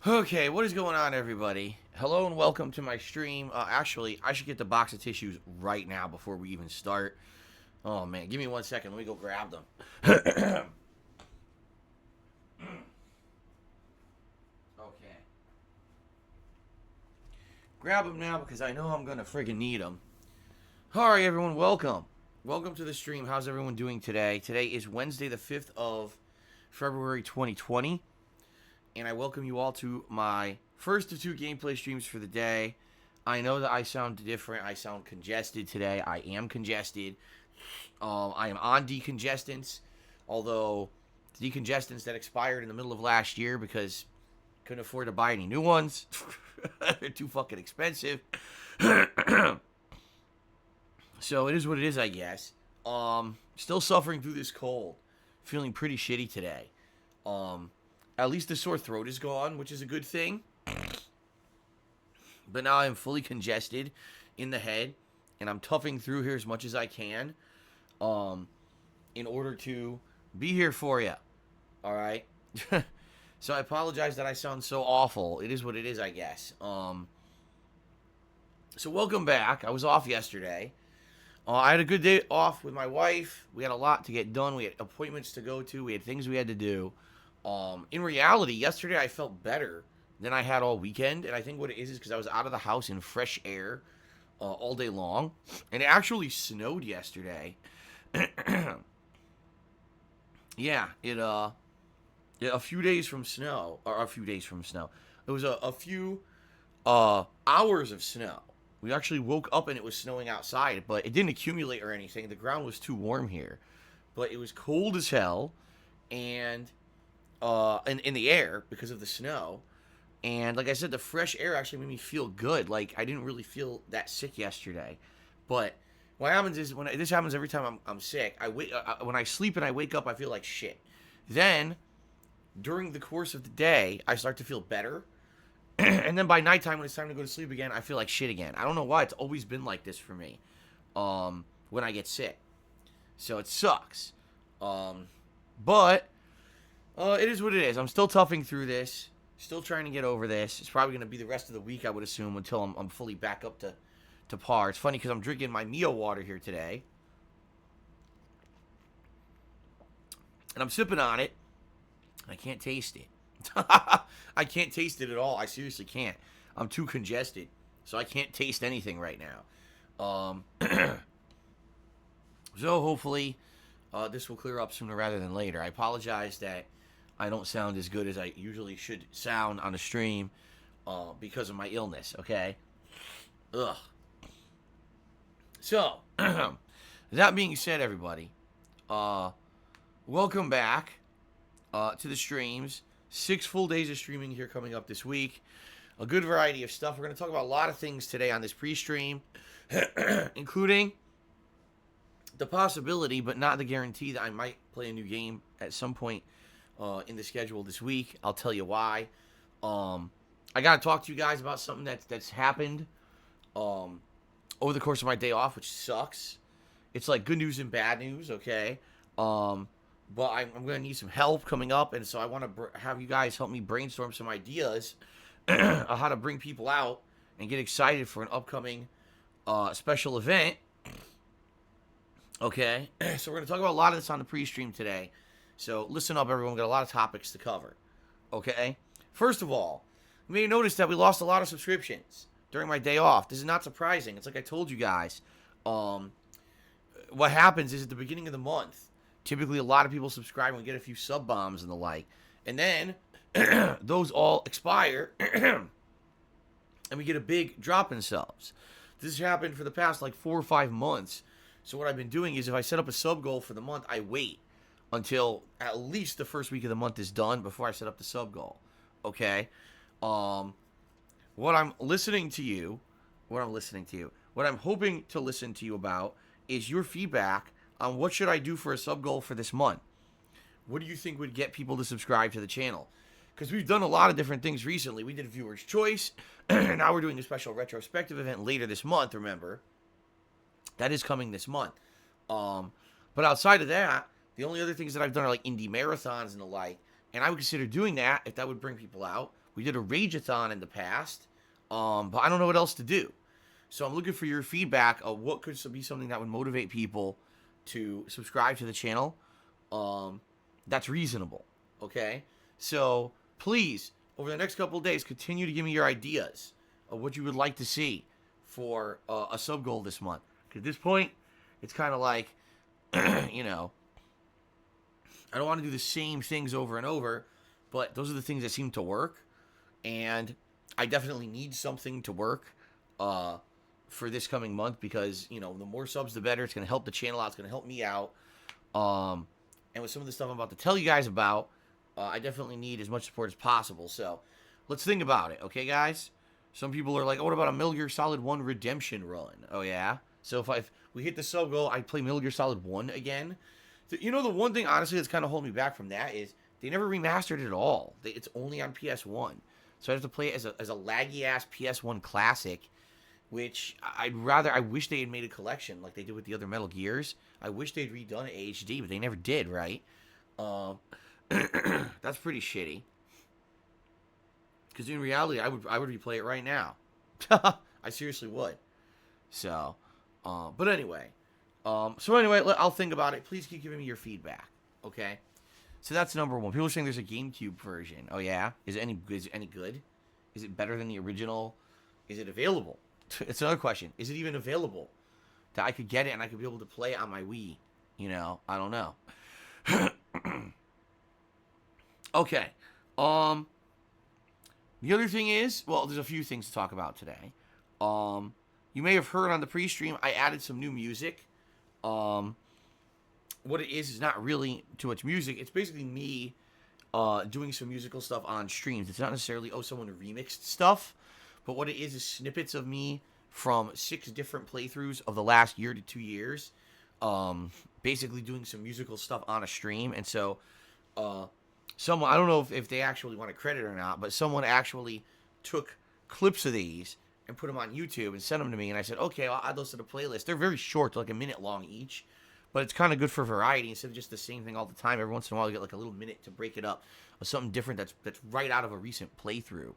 Okay, what is going on, everybody? Hello and welcome to my stream. Actually, I should get the box of tissues right now before we even start. Oh, man. Give me 1 second. Let me go grab them. Okay. Grab them now because I know I'm going to friggin' need them. Alright, everyone. Welcome. Welcome to the stream. How's everyone doing today? Today is Wednesday, the 5th of February, 2020. And I welcome you all to my first of two gameplay streams for the day. I know that I sound different. I sound congested today. I am congested. I am on decongestants, although decongestants that expired in the middle of last year because couldn't afford to buy any new ones. They're too fucking expensive. So it is what it is, I guess. Still suffering through this cold. Feeling pretty shitty today. At least the sore throat is gone, which is a good thing. But now I'm fully congested in the head, and I'm toughing through here as much as I can, in order to be here for you. All right. So I apologize that I sound so awful. It is what it is, I guess. So welcome back. I was off yesterday. I had a good day off with my wife. We had a lot to get done. We had appointments to go to. We had things we had to do. In reality, yesterday I felt better than I had all weekend, and I think what it is because I was out of the house in fresh air all day long, and it actually snowed yesterday. Yeah, a few days from snow, or a few days from snow. It was a few hours of snow. We actually woke up and it was snowing outside, but it didn't accumulate or anything. The ground was too warm here, but it was cold as hell, and in the air because of the snow. And like I said, the fresh air actually made me feel good. Like I didn't really feel that sick yesterday. But what happens is this happens every time I'm sick. When I sleep and I wake up, I feel like shit. Then during the course of the day, I start to feel better. And then by nighttime, when it's time to go to sleep again, I feel like shit again. I don't know why. It's always been like this for me. When I get sick, so it sucks. But it is what it is. I'm still toughing through this. Still trying to get over this. It's probably going to be the rest of the week, I would assume, until I'm fully back up to par. It's funny because I'm drinking my Mio water here today. And I'm sipping on it. I can't taste it. I can't taste it at all. I seriously can't. I'm too congested. So I can't taste anything right now. So hopefully this will clear up sooner rather than later. I apologize that I don't sound as good as I usually should sound on a stream because of my illness, okay? Ugh. So, that being said, everybody, welcome back to the streams. 6 full days of streaming here coming up this week. A good variety of stuff. We're going to talk about a lot of things today on this pre-stream, including the possibility, but not the guarantee, that I might play a new game at some point in the schedule this week. I'll tell you why. I got to talk to you guys about something that's happened over the course of my day off, which sucks. It's like good news and bad news, okay? But I'm going to need some help coming up, and so I want to have you guys help me brainstorm some ideas on how to bring people out and get excited for an upcoming special event. Okay, so we're going to talk about a lot of this on the pre-stream today. So listen up, everyone. We've got a lot of topics to cover. Okay, first of all, you may notice that we lost a lot of subscriptions during my day off. This is not surprising. It's like I told you guys. What happens is at the beginning of the month, typically a lot of people subscribe and we get a few sub bombs and the like. And then those all expire and we get a big drop in subs. This has happened for the past like 4 or 5 months. So what I've been doing is if I set up a sub goal for the month, I wait until at least the first week of the month is done before I set up the sub goal. Okay? What I'm hoping to listen to you about is your feedback on what should I do for a sub goal for this month. What do you think would get people to subscribe to the channel? Because we've done a lot of different things recently. We did Viewer's Choice. Now we're doing a special retrospective event later this month, remember. That is coming this month. But outside of that, the only other things that I've done are like indie marathons and the like. And I would consider doing that if that would bring people out. We did a Rageathon in the past, but I don't know what else to do. So I'm looking for your feedback of what could be something that would motivate people to subscribe to the channel. That's reasonable, okay? So please, over the next couple of days, continue to give me your ideas of what you would like to see for a sub goal this month. 'Cause at this point, it's kind of like, you know, I don't want to do the same things over and over, but those are the things that seem to work, and I definitely need something to work for this coming month because, you know, the more subs, the better. It's going to help the channel out. It's going to help me out. And with some of the stuff I'm about to tell you guys about, I definitely need as much support as possible. So let's think about it, okay, guys? Some people are like, oh, what about a Metal Gear Solid 1 redemption run? Oh, yeah? So if we hit the sub goal, I play Metal Gear Solid 1 again. You know, the one thing, honestly, that's kind of holding me back from that is they never remastered it at all. It's only on PS1. So I have to play it as a laggy-ass PS1 classic, which I wish they had made a collection like they did with the other Metal Gears. I wish they'd redone it HD, but they never did, right? That's pretty shitty. Because in reality, I would replay it right now. I seriously would. So, but anyway. I'll think about it. Please keep giving me your feedback, okay? So that's number one. People are saying there's a GameCube version. Oh, yeah? Is it any good? Is it better than the original? Is it available? It's another question. Is it even available? That I could get it and I could be able to play it on my Wii? You know, I don't know. Okay. The other thing is, well, there's a few things to talk about today. You may have heard on the pre-stream, I added some new music. What it is not really too much music. It's basically me doing some musical stuff on streams. It's not necessarily, someone remixed stuff. But what it is snippets of me from 6 different playthroughs of the last year to 2 years. Basically doing some musical stuff on a stream. And so, someone, I don't know if they actually want to credit or not, but someone actually took clips of these and put them on YouTube and sent them to me. And I said, okay, I'll add those to the playlist. They're very short, like a minute long each. But it's kind of good for variety instead of just the same thing all the time. Every once in a while, you get like a little minute to break it up with something different that's right out of a recent playthrough.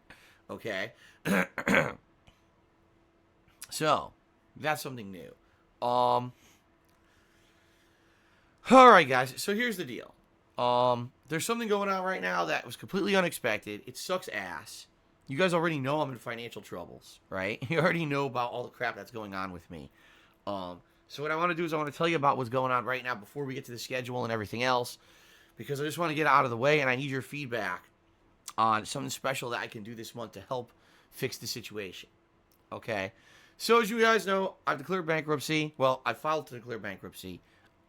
Okay? So, that's something new. Alright, guys. So, here's the deal. There's something going on right now that was completely unexpected. It sucks ass. You guys already know I'm in financial troubles, right? You already know about all the crap that's going on with me. So what I want to do is I want to tell you about what's going on right now before we get to the schedule and everything else, because I just want to get out of the way and I need your feedback on something special that I can do this month to help fix the situation. Okay? So as you guys know, I've declared bankruptcy. Well, I filed to declare bankruptcy.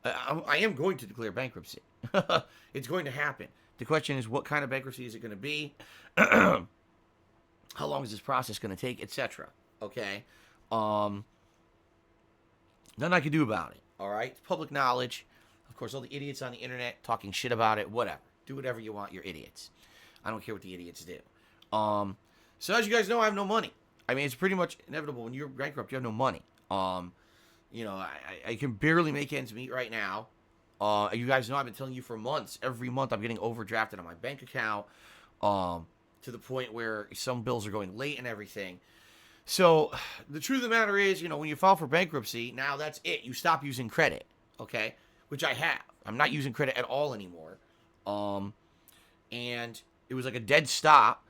I am going to declare bankruptcy. It's going to happen. The question is, what kind of bankruptcy is it going to be? How long is this process going to take, etc.? Okay? Nothing I can do about it, all right? It's public knowledge. Of course, all the idiots on the internet talking shit about it, whatever. Do whatever you want, you're idiots. I don't care what the idiots do. So as you guys know, I have no money. I mean, it's pretty much inevitable. When you're bankrupt, you have no money. You know, I can barely make ends meet right now. You guys know I've been telling you for months. Every month I'm getting overdrafted on my bank account to the point where some bills are going late and everything. So, the truth of the matter is, you know, when you file for bankruptcy, now that's it. You stop using credit, okay? Which I have. I'm not using credit at all anymore. And it was like a dead stop.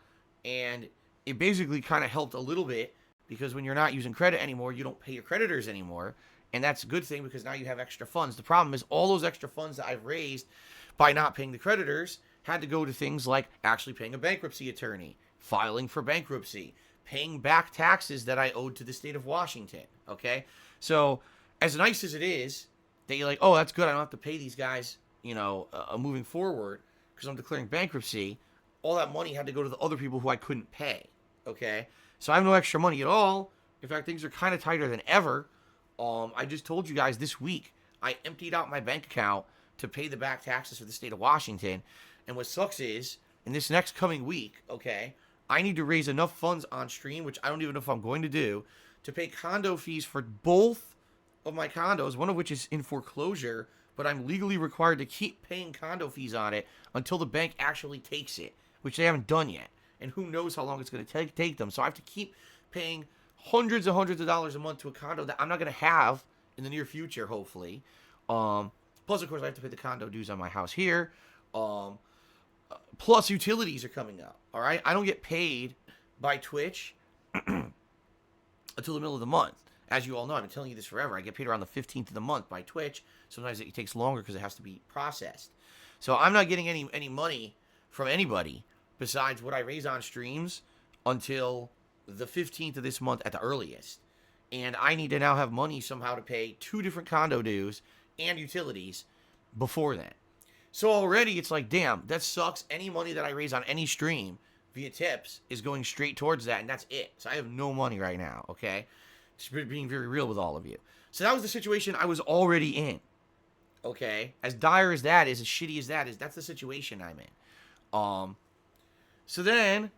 And it basically kind of helped a little bit because when you're not using credit anymore, you don't pay your creditors anymore. And that's a good thing because now you have extra funds. The problem is all those extra funds that I've raised by not paying the creditors had to go to things like actually paying a bankruptcy attorney, filing for bankruptcy, paying back taxes that I owed to the state of Washington, okay? So, as nice as it is, that you're like, oh, that's good, I don't have to pay these guys, you know, moving forward, because I'm declaring bankruptcy, all that money had to go to the other people who I couldn't pay, okay? So I have no extra money at all. In fact, things are kind of tighter than ever. I just told you guys this week, I emptied out my bank account to pay the back taxes for the state of Washington, and what sucks is, in this next coming week, okay, I need to raise enough funds on stream, which I don't even know if I'm going to do, to pay condo fees for both of my condos, one of which is in foreclosure, but I'm legally required to keep paying condo fees on it until the bank actually takes it, which they haven't done yet. and who knows how long it's going to take them. So I have to keep paying hundreds and hundreds of dollars a month to a condo that I'm not going to have in the near future, hopefully. Plus, of course, I have to pay the condo dues on my house here. Plus, utilities are coming up. All right, I don't get paid by Twitch until the middle of the month. As you all know, I've been telling you this forever. I get paid around the 15th of the month by Twitch. Sometimes it takes longer because it has to be processed. So I'm not getting any money from anybody besides what I raise on streams until the 15th of this month at the earliest. And I need to now have money somehow to pay 2 different condo dues and utilities before then. So already it's like, damn, that sucks. Any money that I raise on any stream via tips is going straight towards that, and that's it. So I have no money right now, okay? Just being very real with all of you. So that was the situation I was already in, okay? As dire as that is, as shitty as that is, that's the situation I'm in. So then,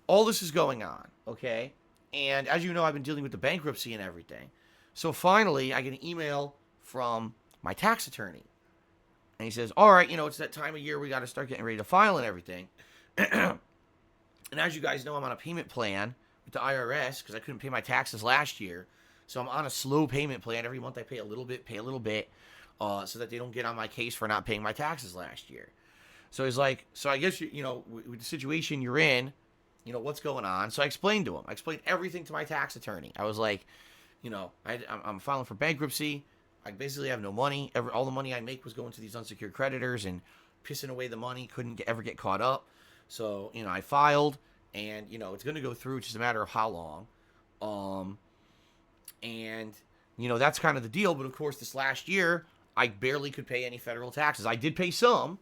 all this is going on, okay? And as you know, I've been dealing with the bankruptcy and everything. So finally, I get an email from my tax attorney. And he says, all right, it's that time of year we got to start getting ready to file and everything. And as you guys know, I'm on a payment plan with the IRS because I couldn't pay my taxes last year. So I'm on a slow payment plan. Every month I pay a little bit, so that they don't get on my case for not paying my taxes last year. So he's like, so I guess, with the situation you're in, what's going on? So I explained to him. I explained everything to my tax attorney. I was like, I'm filing for bankruptcy. I basically have no money. All the money I make was going to these unsecured creditors and pissing away the money. Couldn't ever get caught up. So, I filed, and, it's going to go through. It's just a matter of how long. And, that's kind of the deal. But, of course, this last year, I barely could pay any federal taxes. I did pay some,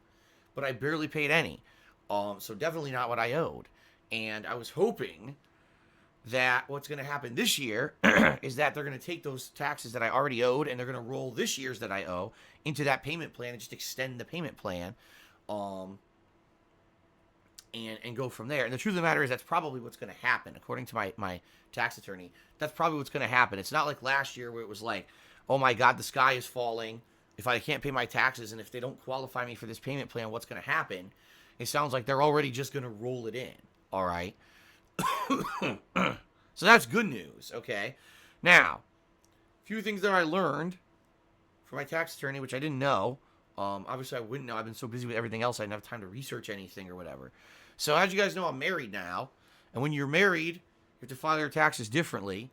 but I barely paid any. So definitely not what I owed. And I was hoping that what's going to happen this year is that they're going to take those taxes that I already owed and they're going to roll this year's that I owe into that payment plan and just extend the payment plan and go from there. And the truth of the matter is that's probably what's going to happen. According to my tax attorney, that's probably what's going to happen. It's not like last year where it was like, oh my God, the sky is falling. If I can't pay my taxes and if they don't qualify me for this payment plan, what's going to happen? It sounds like they're already just going to roll it in. All right. So that's good news, okay? Now, a few things that I learned from my tax attorney, which I didn't know. Obviously, I wouldn't know. I've been so busy with everything else, I didn't have time to research anything or whatever. So as you guys know, I'm married now. And when you're married, you have to file your taxes differently.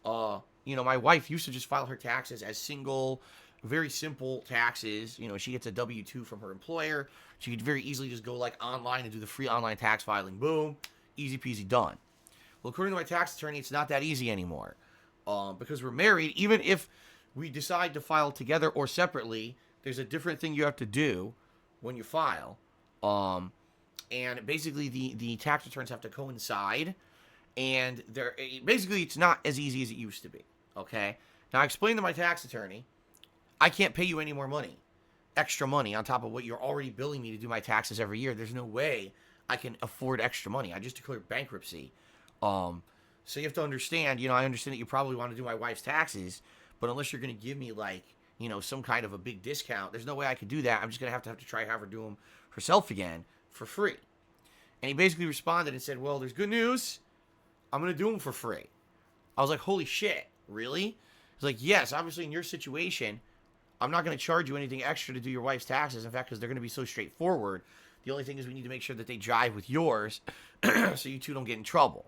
My wife used to just file her taxes as single, very simple taxes. She gets a W-2 from her employer. She could very easily just go online and do the free online tax filing. Boom. Easy peasy done. Well, according to my tax attorney, it's not that easy anymore. Because we're married, even if we decide to file together or separately, there's a different thing you have to do when you file. And basically the tax returns have to coincide. And basically it's not as easy as it used to be. Okay? Now, I explained to my tax attorney, I can't pay you any more money. Extra money on top of what you're already billing me to do my taxes every year. There's no way I can afford extra money. I just declared bankruptcy. So you have to understand, I understand that you probably want to do my wife's taxes, but unless you're going to give me some kind of a big discount, there's no way I could do that. I'm just going to have to try have her do them herself again for free. And he basically responded and said, well, there's good news. I'm going to do them for free. I was like, holy shit, really? He's like, yes, obviously in your situation, I'm not going to charge you anything extra to do your wife's taxes. In fact, because they're going to be so straightforward. The only thing is we need to make sure that they jive with yours so you two don't get in trouble.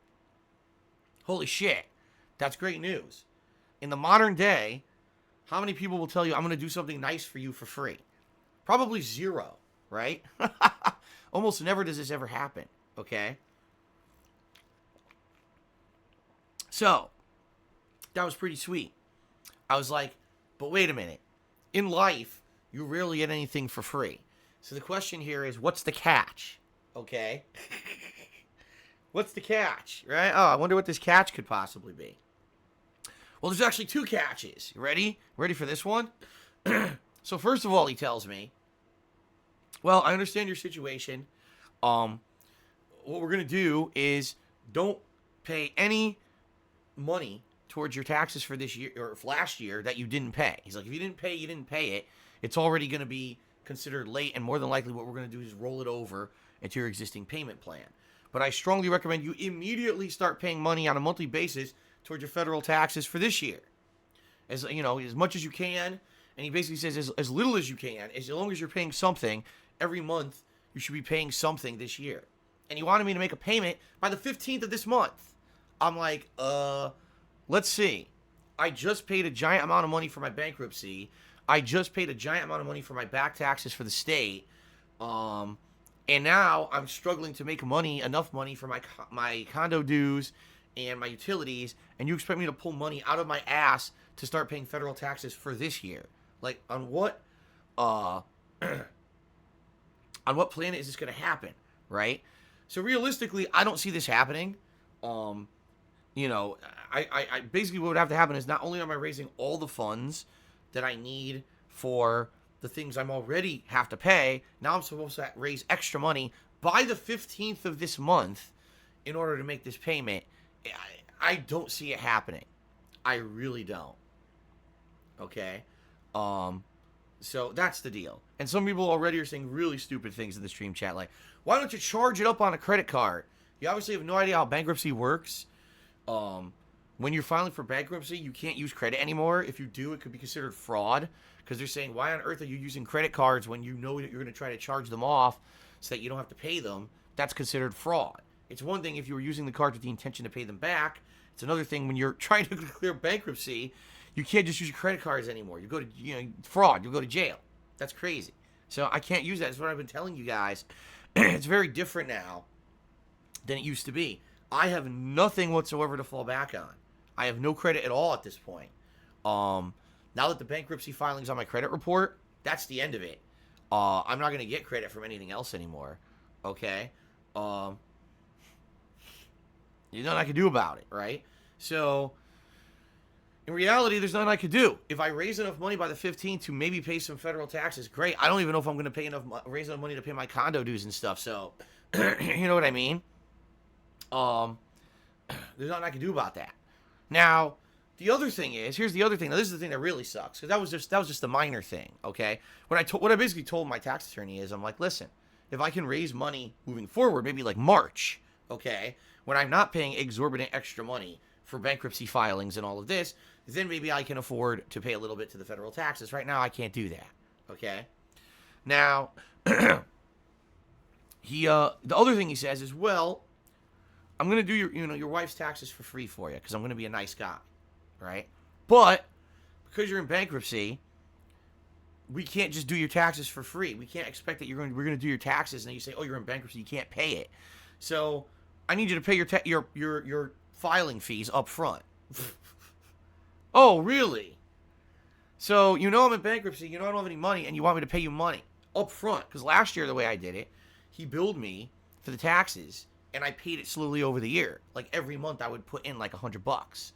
Holy shit. That's great news. In the modern day, how many people will tell you, I'm going to do something nice for you for free? Probably zero, right? Almost never does this ever happen, okay? So, that was pretty sweet. I was like, but wait a minute. In life, you rarely get anything for free. So the question here is, what's the catch? Okay? What's the catch, right? Oh, I wonder what this catch could possibly be. Well, there's actually 2 catches. You ready? Ready for this one? So first of all, he tells me, well, I understand your situation. What we're going to do is don't pay any money towards your taxes for this year or last year that you didn't pay. He's like, if you didn't pay, you didn't pay it. It's already going to be considered late, and more than likely what we're going to do is roll it over into your existing payment plan. but I strongly recommend you immediately start paying money on a monthly basis towards your federal taxes for this year. As you know, as much as you can. And he basically says as little as you can, as long as you're paying something every month, you should be paying something this year. And he wanted me to make a payment by the 15th of this month. I'm like, let's see. I just paid a giant amount of money for my bankruptcy. I just paid a giant amount of money for my back taxes for the state. And now I'm struggling to make enough money for my condo dues and my utilities. And you expect me to pull money out of my ass to start paying federal taxes for this year? Like, on what planet is this going to happen, right? So realistically, I don't see this happening. You know, I basically what would have to happen is not only am I raising all the funds that I need for the things I'm already have to pay, now I'm supposed to raise extra money by the 15th of this month in order to make this payment. I don't see it happening. I really don't. Okay? So that's the deal. And some people already are saying really stupid things in the stream chat, like, why don't you charge it up on a credit card? You obviously have no idea how bankruptcy works. When you're filing for bankruptcy, you can't use credit anymore. If you do, it could be considered fraud, because they're saying, why on earth are you using credit cards when you know that you're going to try to charge them off so that you don't have to pay them? That's considered fraud. It's one thing if you were using the cards with the intention to pay them back. It's another thing when you're trying to clear bankruptcy. You can't just use your credit cards anymore. You go to, fraud. You'll go to jail. That's crazy. So I can't use that. That's what I've been telling you guys. It's very different now than it used to be. I have nothing whatsoever to fall back on. I have no credit at all at this point. Now that the bankruptcy filing's on my credit report, that's the end of it. I'm not going to get credit from anything else anymore. Okay? There's nothing I can do about it, right? So in reality, there's nothing I could do. If I raise enough money by the 15th to maybe pay some federal taxes, great. I don't even know if I'm going to raise enough money to pay my condo dues and stuff. So, you know what I mean? There's nothing I can do about that. Now, the other thing is, here's the other thing. Now, this is the thing that really sucks, because that was just a minor thing. Okay, what I basically told my tax attorney is, I'm like, listen, if I can raise money moving forward, maybe like March, okay, when I'm not paying exorbitant extra money for bankruptcy filings and all of this, then maybe I can afford to pay a little bit to the federal taxes. Right now, I can't do that. Okay. Now, the other thing he says is, well, I'm gonna do your wife's taxes for free for you because I'm gonna be a nice guy, right? But because you're in bankruptcy, we can't just do your taxes for free. We can't expect that we're gonna do your taxes and then you say, oh, you're in bankruptcy, you can't pay it. So I need you to pay your filing fees up front. Oh, really? So I'm in bankruptcy, I don't have any money, and you want me to pay you money up front? Because last year, the way I did it, he billed me for the taxes, and I paid it slowly over the year. Like every month, I would put in like $100,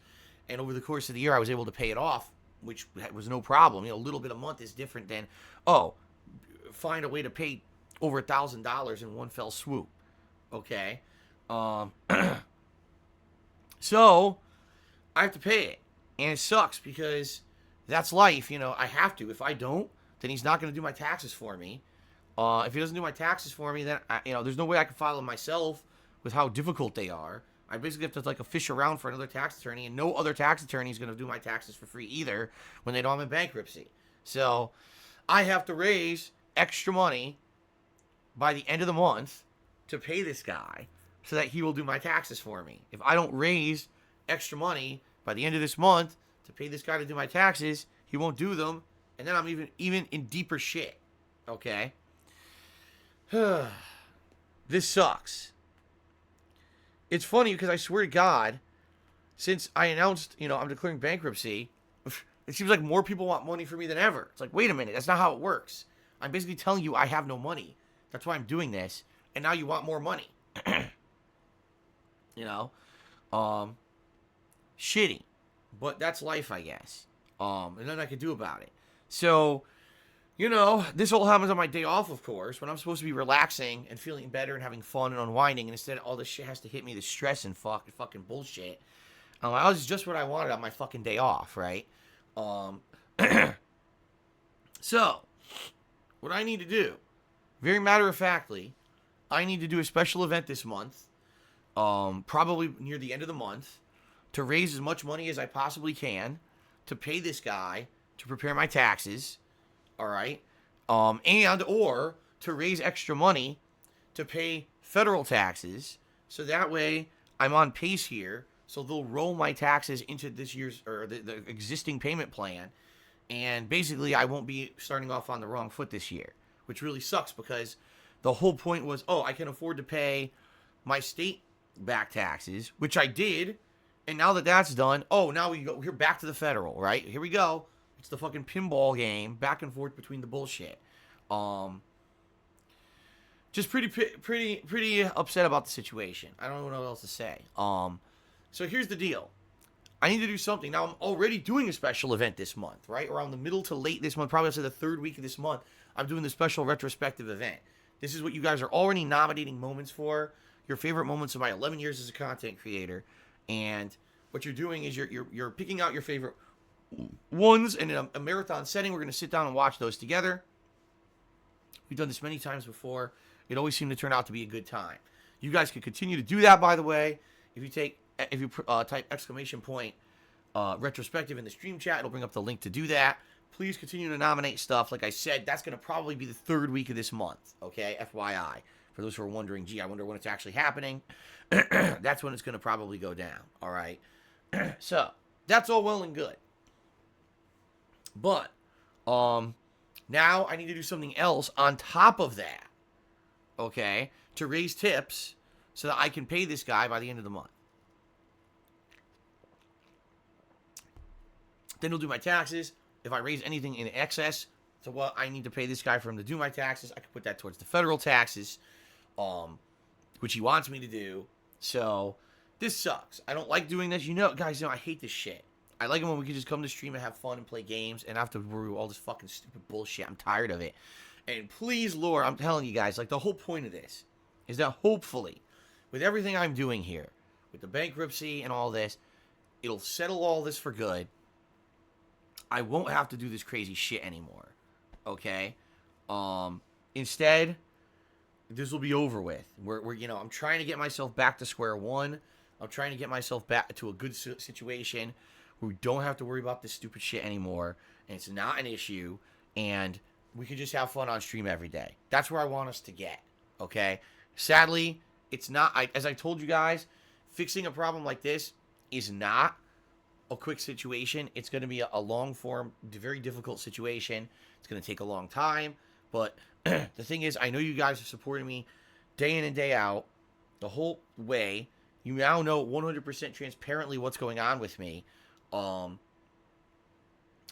and over the course of the year, I was able to pay it off, which was no problem. A little bit a month is different than find a way to pay over $1,000 in one fell swoop. Okay, so I have to pay it. And it sucks because that's life, I have to. If I don't, then he's not going to do my taxes for me. If he doesn't do my taxes for me, then, there's no way I can file them myself with how difficult they are. I basically have to, fish around for another tax attorney, and no other tax attorney is going to do my taxes for free either when they know I'm in bankruptcy. So I have to raise extra money by the end of the month to pay this guy so that he will do my taxes for me. If I don't raise extra money by the end of this month to pay this guy to do my taxes, he won't do them, and then I'm even in deeper shit. Okay? This sucks. It's funny because I swear to God, since I announced, I'm declaring bankruptcy, it seems like more people want money from me than ever. It's like, wait a minute, that's not how it works. I'm basically telling you I have no money. That's why I'm doing this, and now you want more money. Shitty, but that's life, I guess. And nothing I could do about it. So, this all happens on my day off, of course, when I'm supposed to be relaxing and feeling better and having fun and unwinding, and instead all this shit has to hit me, the stress and fucking bullshit. I'm like, this is just what I wanted on my fucking day off, right? So, what I need to do, very matter-of-factly, I need to do a special event this month probably near the end of the month, to raise as much money as I possibly can to pay this guy to prepare my taxes, all right, and or to raise extra money to pay federal taxes, so that way I'm on pace here, so they'll roll my taxes into this year's, or the existing payment plan, and basically I won't be starting off on the wrong foot this year, which really sucks because the whole point was, oh, I can afford to pay my state back taxes, which I did, and now that that's done, oh, now we're back to the federal, right? Here we go. It's the fucking pinball game, back and forth between the bullshit. Just pretty upset about the situation. I don't know what else to say. So here's the deal. I need to do something. Now, I'm already doing a special event this month, right? Around the middle to late this month, probably I'll say the third week of this month, I'm doing the special retrospective event. This is what you guys are already nominating moments for, your favorite moments of my 11 years as a content creator. And what you're doing is you're picking out your favorite ones, and in a marathon setting, we're going to sit down and watch those together. We've done this many times before. It always seemed to turn out to be a good time. You guys can continue to do that, by the way. If you type exclamation point retrospective in the stream chat, it'll bring up the link to do that. Please continue to nominate stuff. Like I said, that's going to probably be the third week of this month, okay? FYI. For those who are wondering, gee, I wonder when it's actually happening. That's when it's going to probably go down, all right? So, that's all well and good. But, now I need to do something else on top of that, okay, to raise tips so that I can pay this guy by the end of the month. Then he'll do my taxes. If I raise anything in excess to what I need to pay this guy for him to do my taxes, I can put that towards the federal taxes, which he wants me to do. So, this sucks. I don't like doing this. You know, guys, I hate this shit. I like it when we can just come to stream and have fun and play games and have to worry all this fucking stupid bullshit. I'm tired of it. And please, Lord, I'm telling you guys, like, the whole point of this is that hopefully, with everything I'm doing here, with the bankruptcy and all this, it'll settle all this for good. I won't have to do this crazy shit anymore. Okay? Instead, this will be over with. We're I'm trying to get myself back to square one. I'm trying to get myself back to a good situation where we don't have to worry about this stupid shit anymore, and it's not an issue, and we can just have fun on stream every day. That's where I want us to get, okay? Sadly, it's not, as I told you guys, fixing a problem like this is not a quick situation. It's going to be a long-form, very difficult situation. It's going to take a long time, but the thing is, I know you guys are supporting me day in and day out, the whole way. You now know 100% transparently what's going on with me, and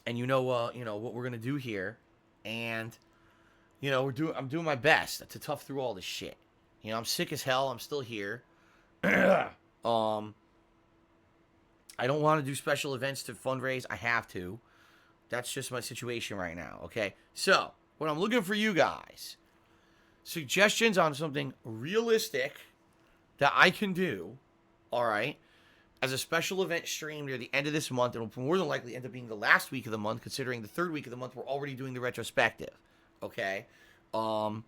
you know what we're gonna do here, and I'm doing my best to tough through all this shit. I'm sick as hell. I'm still here. I don't want to do special events to fundraise. I have to. That's just my situation right now. Okay, so what I'm looking for you guys, suggestions on something realistic that I can do. All right, as a special event stream near the end of this month. It'll more than likely end up being the last week of the month, considering the third week of the month we're already doing the retrospective. Okay, I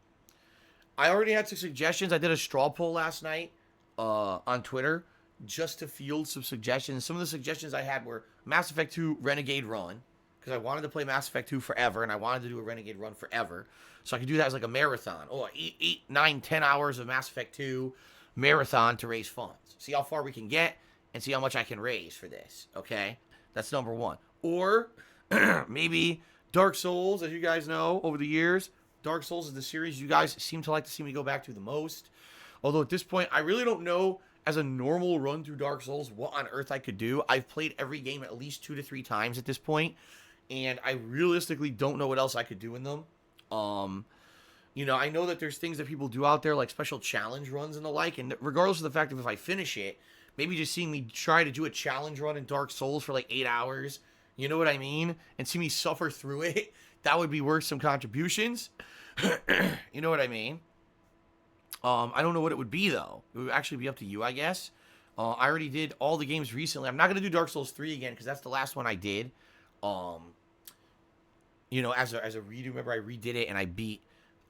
already had some suggestions. I did a straw poll last night on Twitter just to field some suggestions. Some of the suggestions I had were Mass Effect 2 Renegade Run, because I wanted to play Mass Effect 2 forever, and I wanted to do a Renegade Run forever, so I could do that as like a marathon. 8, 9, 10 hours of Mass Effect 2 marathon to raise funds. See how far we can get and see how much I can raise for this, okay? That's number one. Or maybe Dark Souls, as you guys know, over the years, Dark Souls is the series you guys seem to like to see me go back to the most. Although at this point, I really don't know, as a normal run through Dark Souls, what on earth I could do. I've played every game at least 2 to 3 times at this point, and I realistically don't know what else I could do in them. I know that there's things that people do out there, like special challenge runs and the like, and regardless of the fact of if I finish it, maybe just seeing me try to do a challenge run in Dark Souls for like 8 hours, you know what I mean? And see me suffer through it, that would be worth some contributions. You know what I mean? I don't know what it would be, though. It would actually be up to you, I guess. I already did all the games recently. I'm not going to do Dark Souls 3 again, because that's the last one I did. As a redo. Remember, I redid it, and I beat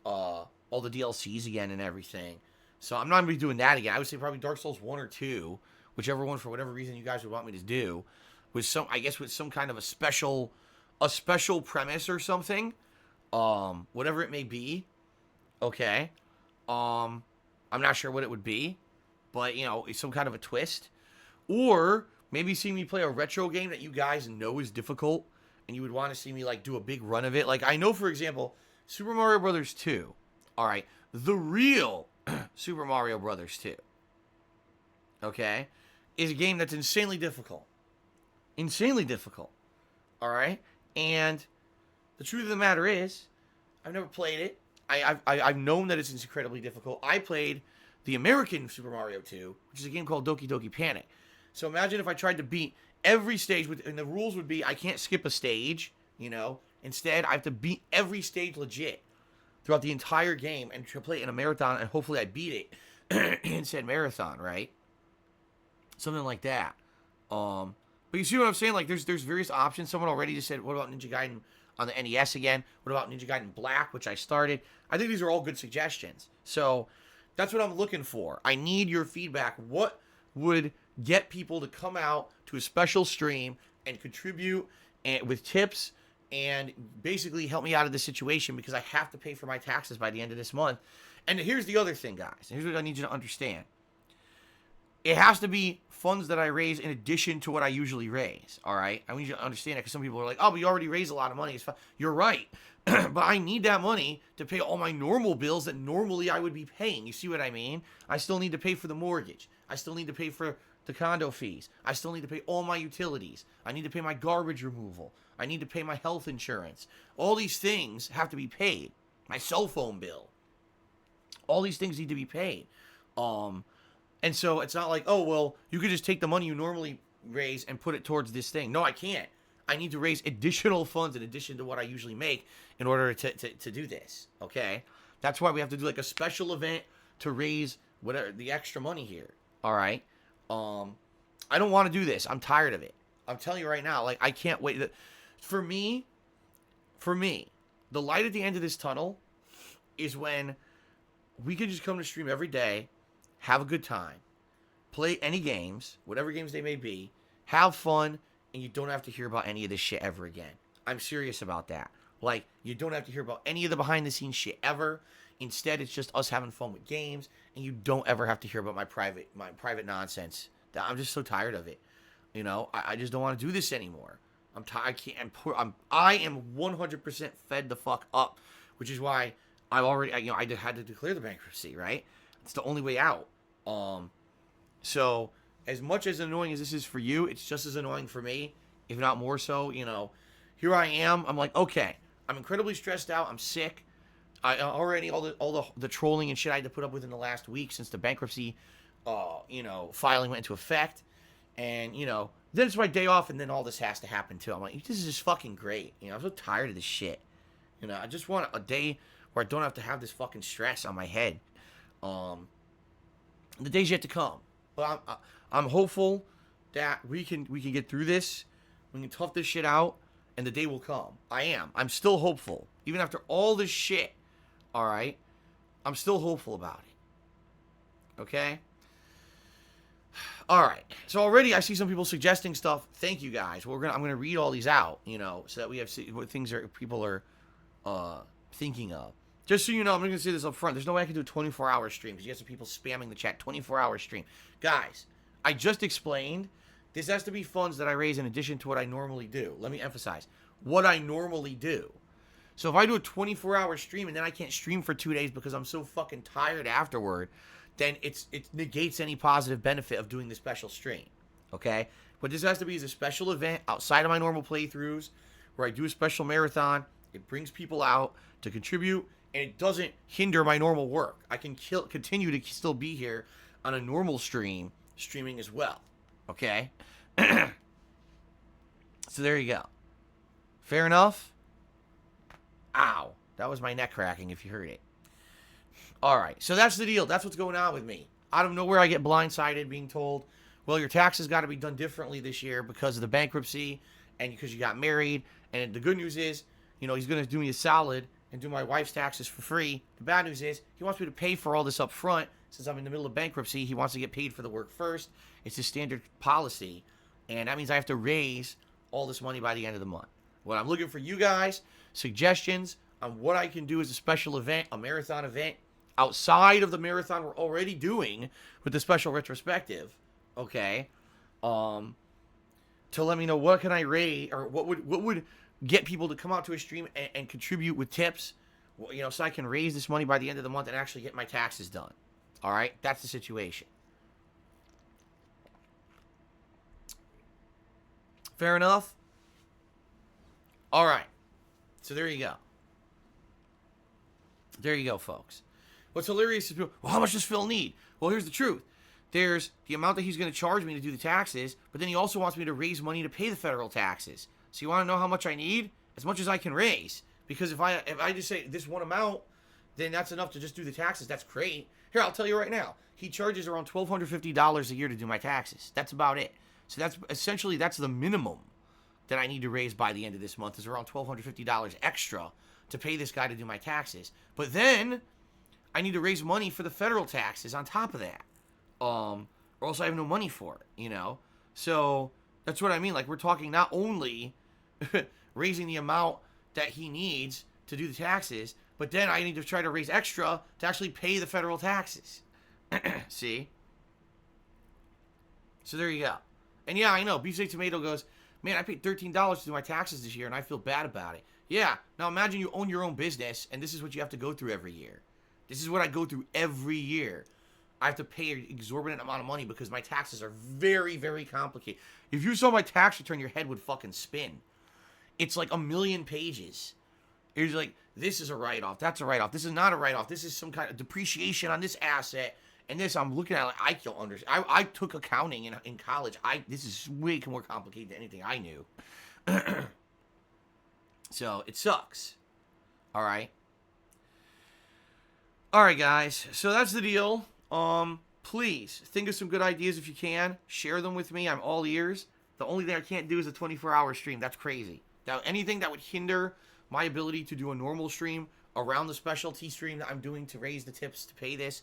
all the DLCs again and everything. So I'm not going to be doing that again. I would say probably Dark Souls 1 or 2, whichever one, for whatever reason you guys would want me to do, with some, I guess, with some kind of a special premise or something, whatever it may be. Okay. I'm not sure what it would be, but, you know, it's some kind of a twist. Or maybe see me play a retro game that you guys know is difficult, and you would want to see me, like, do a big run of it. Like, I know, for example, Super Mario Brothers 2. All right. The real Super Mario Brothers 2. Okay. Is a game that's insanely difficult. Insanely difficult. All right. And the truth of the matter is, I've never played it. I've known that it's incredibly difficult. I played the American Super Mario 2, which is a game called Doki Doki Panic. So imagine if I tried to beat every stage, and the rules would be I can't skip a stage, you know. Instead, I have to beat every stage legit throughout the entire game and to play it in a marathon, and hopefully I beat it in said marathon, right? Something like that. But you see what I'm saying? Like, there's various options. Someone already just said, what about Ninja Gaiden on the NES again? What about Ninja Gaiden Black, which I started? I think these are all good suggestions. So that's what I'm looking for. I need your feedback. What would get people to come out to a special stream and contribute with tips and basically help me out of this situation, because I have to pay for my taxes by the end of this month. And here's the other thing, guys. Here's what I need you to understand. It has to be funds that I raise in addition to what I usually raise, all right? I need you to understand that, because some people are like, oh, but you already raise a lot of money. It's fine. You're right. But I need that money to pay all my normal bills that normally I would be paying. You see what I mean? I still need to pay for the mortgage. I still need to pay for the condo fees. I still need to pay all my utilities. I need to pay my garbage removal. I need to pay my health insurance. All these things have to be paid. My cell phone bill. All these things need to be paid. And so it's not like, oh, well, you could just take the money you normally raise and put it towards this thing. No, I can't. I need to raise additional funds in addition to what I usually make in order to do this. Okay? That's why we have to do like a special event to raise whatever the extra money here. All right? I don't want to do this. I'm tired of it. I'm telling you right now, like, I can't wait. For me, the light at the end of this tunnel is when we can just come to stream every day, have a good time, play any games, whatever games they may be, have fun, and you don't have to hear about any of this shit ever again. I'm serious about that. Like, you don't have to hear about any of the behind-the-scenes shit ever. Instead, it's just us having fun with games, and you don't ever have to hear about my private nonsense. I'm just so tired of it. You know, I just don't want to do this anymore. I'm tired. I am 100% fed the fuck up, which is why I had to declare the bankruptcy. Right? It's the only way out. So as much as annoying as this is for you, it's just as annoying for me, if not more so. You know, here I am. I'm like, okay, I'm incredibly stressed out. I'm sick. I already all the trolling and shit I had to put up with in the last week since the bankruptcy, filing went into effect, and then it's my day off, and then all this has to happen too. I'm like, this is just fucking great. I'm so tired of this shit. I just want a day where I don't have to have this fucking stress on my head. The day's yet to come, but I'm hopeful that we can get through this. We can tough this shit out, and the day will come. I'm still hopeful, even after all this shit. All right, I'm still hopeful about it. Okay. All right. So already I see some people suggesting stuff. Thank you guys. I'm gonna read all these out, so that we have what things people are thinking of. Just so you know, I'm gonna say this up front. There's no way I can do a 24-hour stream because you have some people spamming the chat. 24-hour stream, guys. I just explained. This has to be funds that I raise in addition to what I normally do. Let me emphasize what I normally do. So if I do a 24-hour stream and then I can't stream for 2 days because I'm so fucking tired afterward, then it negates any positive benefit of doing the special stream. Okay? What this has to be is a special event outside of my normal playthroughs where I do a special marathon. It brings people out to contribute, and it doesn't hinder my normal work. I can continue to still be here on a normal streaming as well. Okay? So there you go. Fair enough? Ow. That was my neck cracking if you heard it. Alright, so that's the deal. That's what's going on with me. Out of nowhere, I get blindsided being told, well, your taxes got to be done differently this year because of the bankruptcy and because you got married. And the good news is, he's going to do me a solid and do my wife's taxes for free. The bad news is he wants me to pay for all this up front since I'm in the middle of bankruptcy, he wants to get paid for the work first. It's his standard policy, and that means I have to raise all this money by the end of the month. What I'm looking for you guys, suggestions on what I can do as a special event, a marathon event, outside of the marathon we're already doing with the special retrospective, okay? To let me know what can I raise, or what would get people to come out to a stream and contribute with tips, you know, so I can raise this money by the end of the month and actually get my taxes done. All right, that's the situation. Fair enough? All right. So there you go. There you go, folks. What's hilarious is, well, how much does Phil need? Well, here's the truth. There's the amount that he's going to charge me to do the taxes, but then he also wants me to raise money to pay the federal taxes. So you want to know how much I need? As much as I can raise. Because if I just say this one amount, then that's enough to just do the taxes. That's great. Here, I'll tell you right now. He charges around $1,250 a year to do my taxes. That's about it. So that's essentially, that's the minimum that I need to raise by the end of this month, is around $1,250 extra to pay this guy to do my taxes. But then I need to raise money for the federal taxes on top of that. Or else I have no money for it, you know? So that's what I mean. Like, we're talking not only raising the amount that he needs to do the taxes, but then I need to try to raise extra to actually pay the federal taxes. See? So there you go. And yeah, I know. Beefsteak Tomato goes, man, I paid $13 to do my taxes this year, and I feel bad about it. Yeah. Now imagine you own your own business, and this is what you have to go through every year. This is what I go through every year. I have to pay an exorbitant amount of money because my taxes are very, very complicated. If you saw my tax return, your head would fucking spin. It's like 1,000,000 pages. It's like, this is a write-off. That's a write-off. This is not a write-off. This is some kind of depreciation on this asset. And this, I'm looking at, like, I don't understand. I took accounting in college. This is way more complicated than anything I knew. So, it sucks. All right. All right, guys. So, that's the deal. Please, think of some good ideas if you can. Share them with me. I'm all ears. The only thing I can't do is a 24-hour stream. That's crazy. Now, anything that would hinder my ability to do a normal stream around the specialty stream that I'm doing to raise the tips to pay this,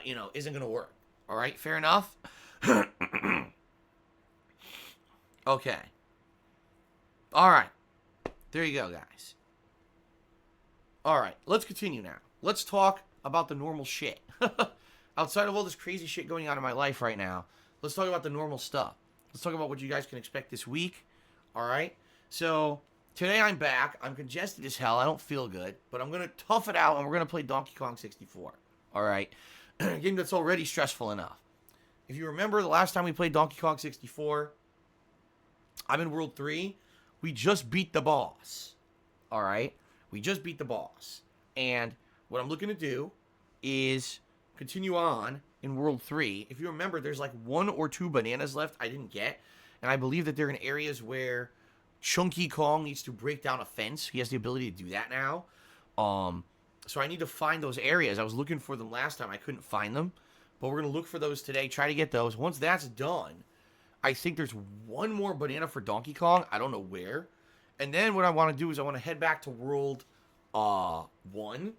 you know, isn't going to work. All right? Fair enough? Okay. All right. There you go, guys. All right. Let's continue now. Let's talk about the normal shit. Outside of all this crazy shit going on in my life right now, let's talk about the normal stuff. Let's talk about what you guys can expect this week. All right? So, today I'm back. I'm congested as hell. I don't feel good. But I'm going to tough it out, and we're going to play Donkey Kong 64. All right? A game that's already stressful enough. If you remember the last time we played Donkey Kong 64, I'm in World 3. We just beat the boss. All right? We just beat the boss. And what I'm looking to do is continue on in World 3. If you remember, there's like 1 or 2 bananas left I didn't get. And I believe that they're in areas where Chunky Kong needs to break down a fence. He has the ability to do that now. So I need to find those areas. I was looking for them last time. I couldn't find them. But we're going to look for those today. Try to get those. Once that's done, I think there's 1 more banana for Donkey Kong. I don't know where. And then what I want to do is I want to head back to World 1.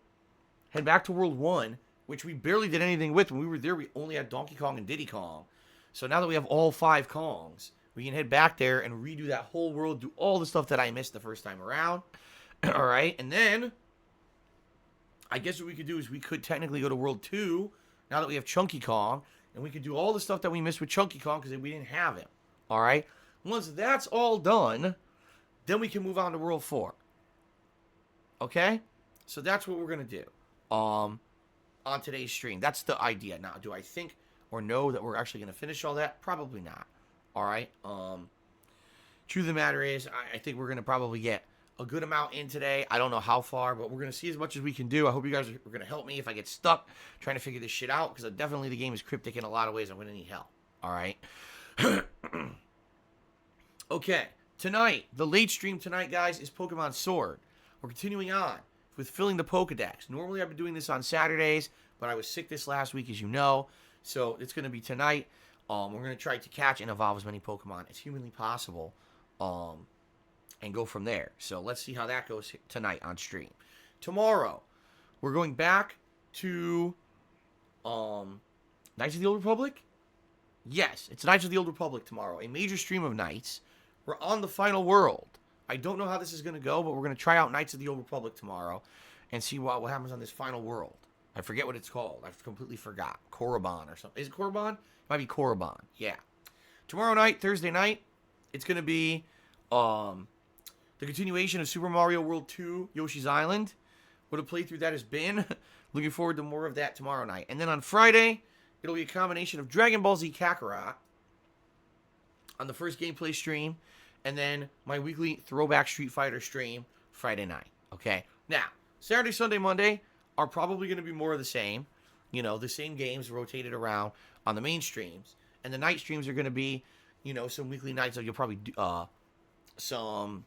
Head back to World 1, which we barely did anything with. When we were there, we only had Donkey Kong and Diddy Kong. So now that we have all 5 Kongs, we can head back there and redo that whole world, do all the stuff that I missed the first time around. All right, and then I guess what we could do is we could technically go to World 2 now that we have Chunky Kong, and we could do all the stuff that we missed with Chunky Kong because we didn't have him. All right, once that's all done, then we can move on to World 4. Okay, so that's what we're gonna do on today's stream. That's the idea. Now, do I think or know that we're actually gonna finish all that? Probably not. All right. Truth of the matter is, I think we're going to probably get a good amount in today. I don't know how far, but we're going to see as much as we can do. I hope you guys are going to help me if I get stuck trying to figure this shit out, because definitely the game is cryptic in a lot of ways. I'm going to need help. All right. Okay. Tonight, the late stream tonight, guys, is Pokemon Sword. We're continuing on with filling the Pokedex. Normally, I've been doing this on Saturdays, but I was sick this last week, as you know. So it's going to be tonight. We're going to try to catch and evolve as many Pokemon as humanly possible, and go from there. So let's see how that goes tonight on stream. Tomorrow, we're going back to Knights of the Old Republic? Yes, it's Knights of the Old Republic tomorrow. A major stream of Knights. We're on the final world. I don't know how this is going to go, but we're going to try out Knights of the Old Republic tomorrow and see what happens on this final world. I forget what it's called. I've completely forgot. Korriban or something. Is it Korriban? It might be Korriban. Yeah. Tomorrow night, Thursday night, it's going to be the continuation of Super Mario World 2 Yoshi's Island. What a playthrough that has been. Looking forward to more of that tomorrow night. And then on Friday, it'll be a combination of Dragon Ball Z Kakarot on the first gameplay stream, and then my weekly Throwback Street Fighter stream Friday night. Okay? Now, Saturday, Sunday, Monday are probably going to be more of the same. You know, the same games rotated around on the main streams. And the night streams are going to be, you know, some weekly nights. So you'll probably do some...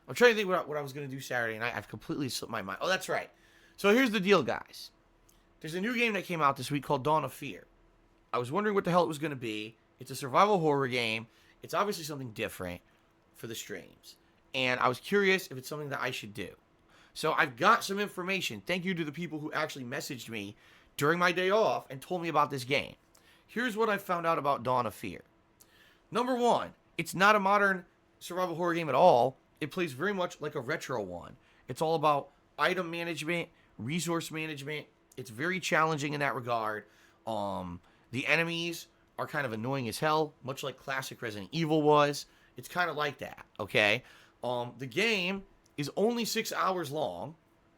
I'm trying to think what I was going to do Saturday night. I've completely slipped my mind. Oh, that's right. So here's the deal, guys. There's a new game that came out this week called Dawn of Fear. I was wondering what the hell it was going to be. It's a survival horror game. It's obviously something different for the streams. And I was curious if it's something that I should do. So I've got some information. Thank you to the people who actually messaged me during my day off and told me about this game. Here's what I found out about Dawn of Fear. Number one, it's not a modern survival horror game at all. It plays very much like a retro one. It's all about item management, resource management. It's very challenging in that regard. The enemies are kind of annoying as hell, much like classic Resident Evil was. It's kind of like that, okay? The game is only 6 hours long,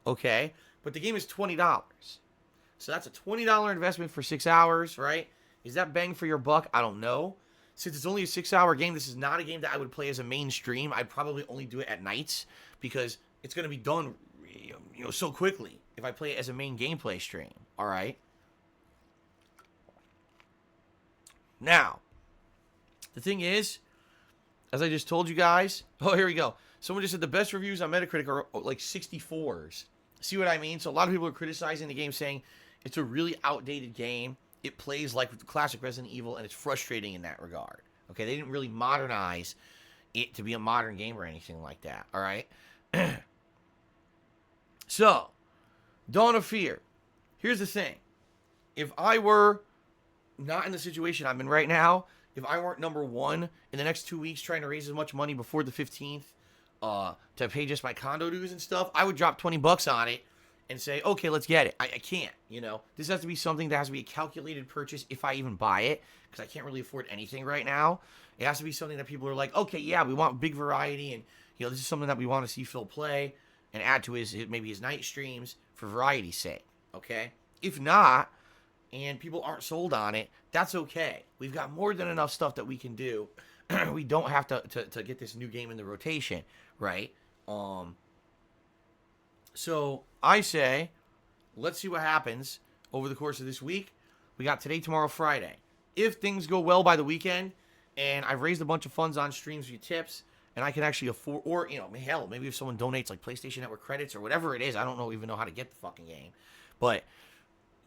okay? But the game is $20. So that's a $20 investment for 6 hours, right? Is that bang for your buck? I don't know. Since it's only a 6-hour game, this is not a game that I would play as a mainstream. I'd probably only do it at nights because it's going to be done, you know, so quickly if I play it as a main gameplay stream, all right? Now, the thing is, as I just told you guys, oh, here we go. Someone just said the best reviews on Metacritic are like 64s. See what I mean? So a lot of people are criticizing the game, saying it's a really outdated game. It plays like classic Resident Evil, and it's frustrating in that regard. Okay, they didn't really modernize it to be a modern game or anything like that, all right? So, Dawn of Fear. Here's the thing. If I were not in the situation I'm in right now, if I weren't number one in the next 2 weeks trying to raise as much money before the 15th to pay just my condo dues and stuff, I would drop $20 on it and say, okay, let's get it. I can't, you know. This has to be something that has to be a calculated purchase if I even buy it, because I can't really afford anything right now. It has to be something that people are like, okay, yeah, we want big variety, and, you know, this is something that we want to see Phil play and add to maybe his night streams for variety's sake, okay? If not, and people aren't sold on it, that's okay. We've got more than enough stuff that we can do. We don't have to get this new game in the rotation, right? So I say, let's see what happens over the course of this week. We got today, tomorrow, Friday. If things go well by the weekend, and I've raised a bunch of funds on streams via tips, and I can actually afford, or, you know, hell, maybe if someone donates like PlayStation Network credits or whatever it is, I don't even know how to get the fucking game. But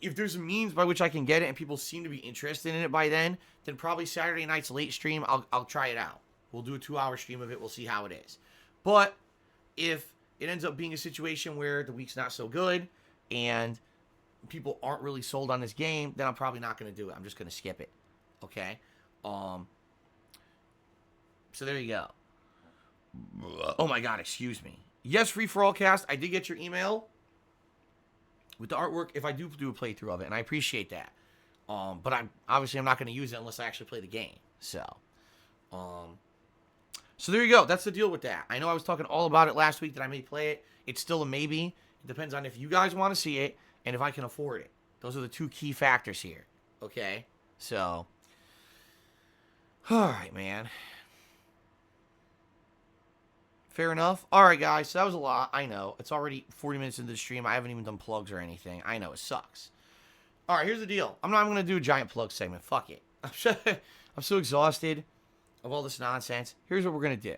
if there's a means by which I can get it and people seem to be interested in it by then probably Saturday night's late stream, I'll try it out. We'll do a 2-hour stream of it. We'll see how it is. But if it ends up being a situation where the week's not so good and people aren't really sold on this game, then I'm probably not going to do it. I'm just going to skip it. Okay? So there you go. Oh my god, excuse me. Yes, Free For All Cast, I did get your email with the artwork if I do a playthrough of it, and I appreciate that. But I'm not going to use it unless I actually play the game. So there you go. That's the deal with that. I know I was talking all about it last week that I may play it. It's still a maybe. It depends on if you guys want to see it and if I can afford it. Those are the two key factors here. Okay? So, all right, man. Fair enough. All right, guys. So that was a lot. I know. It's already 40 minutes into the stream. I haven't even done plugs or anything. I know. It sucks. All right, here's the deal. I'm not going to do a giant plug segment. Fuck it. I'm so exhausted of all this nonsense. Here's what we're going to do.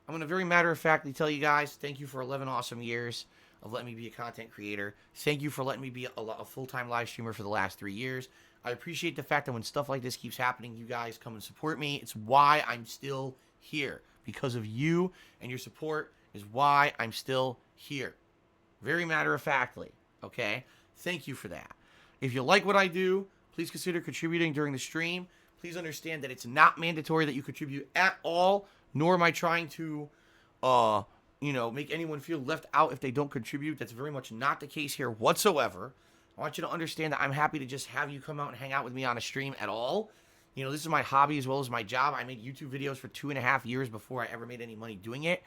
I'm going to very matter-of-factly tell you guys, thank you for 11 awesome years of letting me be a content creator. Thank you for letting me be a full-time live streamer for the last 3 years. I appreciate the fact that when stuff like this keeps happening, you guys come and support me. It's why I'm still here. Because of you and your support is why I'm still here. Very matter-of-factly, okay? Thank you for that. If you like what I do, please consider contributing during the stream. Please understand that it's not mandatory that you contribute at all, nor am I trying to, make anyone feel left out if they don't contribute. That's very much not the case here whatsoever. I want you to understand that I'm happy to just have you come out and hang out with me on a stream at all. This is my hobby as well as my job. I made YouTube videos for 2.5 years before I ever made any money doing it.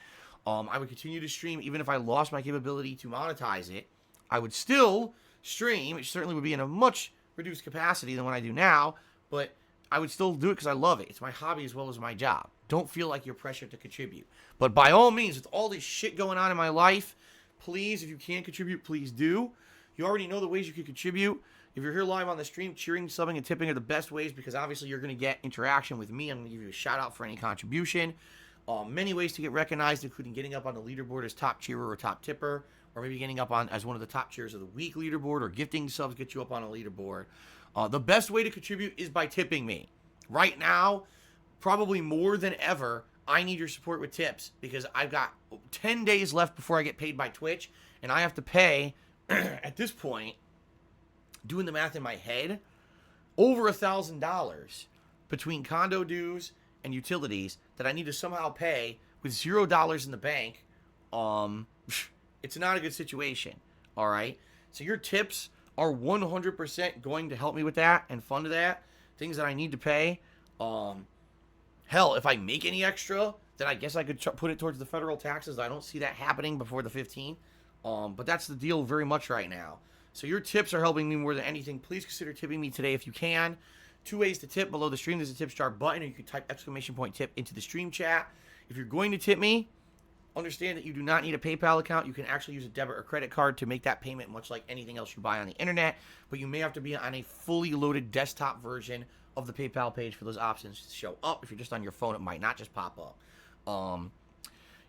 I would continue to stream even if I lost my capability to monetize it. I would still stream. It certainly would be in a much reduced capacity than what I do now, but I would still do it because I love it. It's my hobby as well as my job. Don't feel like you're pressured to contribute. But by all means, with all this shit going on in my life, please, if you can contribute, please do. You already know the ways you can contribute. If you're here live on the stream, cheering, subbing, and tipping are the best ways because obviously you're going to get interaction with me. I'm going to give you a shout out for any contribution. Many ways to get recognized, including getting up on the leaderboard as top cheerer or top tipper, or maybe getting up on as one of the top cheers of the week leaderboard, or gifting subs get you up on a leaderboard. The best way to contribute is by tipping me. Right now, probably more than ever, I need your support with tips because I've got 10 days left before I get paid by Twitch, and I have to pay, at this point, doing the math in my head, over $1,000 between condo dues and utilities that I need to somehow pay with $0 in the bank. It's not a good situation, all right? So your tips are 100% going to help me with that and fund that, things that I need to pay. Hell, if I make any extra, then I guess I could put it towards the federal taxes. I don't see that happening before the 15th, but that's the deal very much right now. So your tips are helping me more than anything. Please consider tipping me today if you can. 2 ways to tip. Below the stream, there's a tip jar button, or you can type !tip into the stream chat. If you're going to tip me, understand that you do not need a PayPal account. You can actually use a debit or credit card to make that payment, much like anything else you buy on the internet. But you may have to be on a fully loaded desktop version of the PayPal page for those options to show up. If you're just on your phone, it might not just pop up.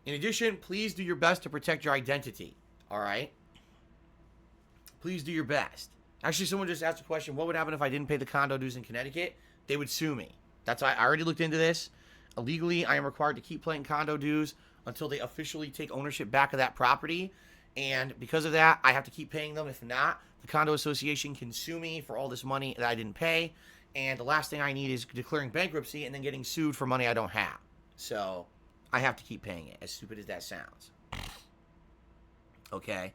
In addition, please do your best to protect your identity. All right? Please do your best. Actually, someone just asked a question. What would happen if I didn't pay the condo dues in Connecticut? They would sue me. That's why I already looked into this. Illegally, I am required to keep paying condo dues until they officially take ownership back of that property. And because of that, I have to keep paying them. If not, the condo association can sue me for all this money that I didn't pay. And the last thing I need is declaring bankruptcy and then getting sued for money I don't have. So I have to keep paying it, as stupid as that sounds. Okay.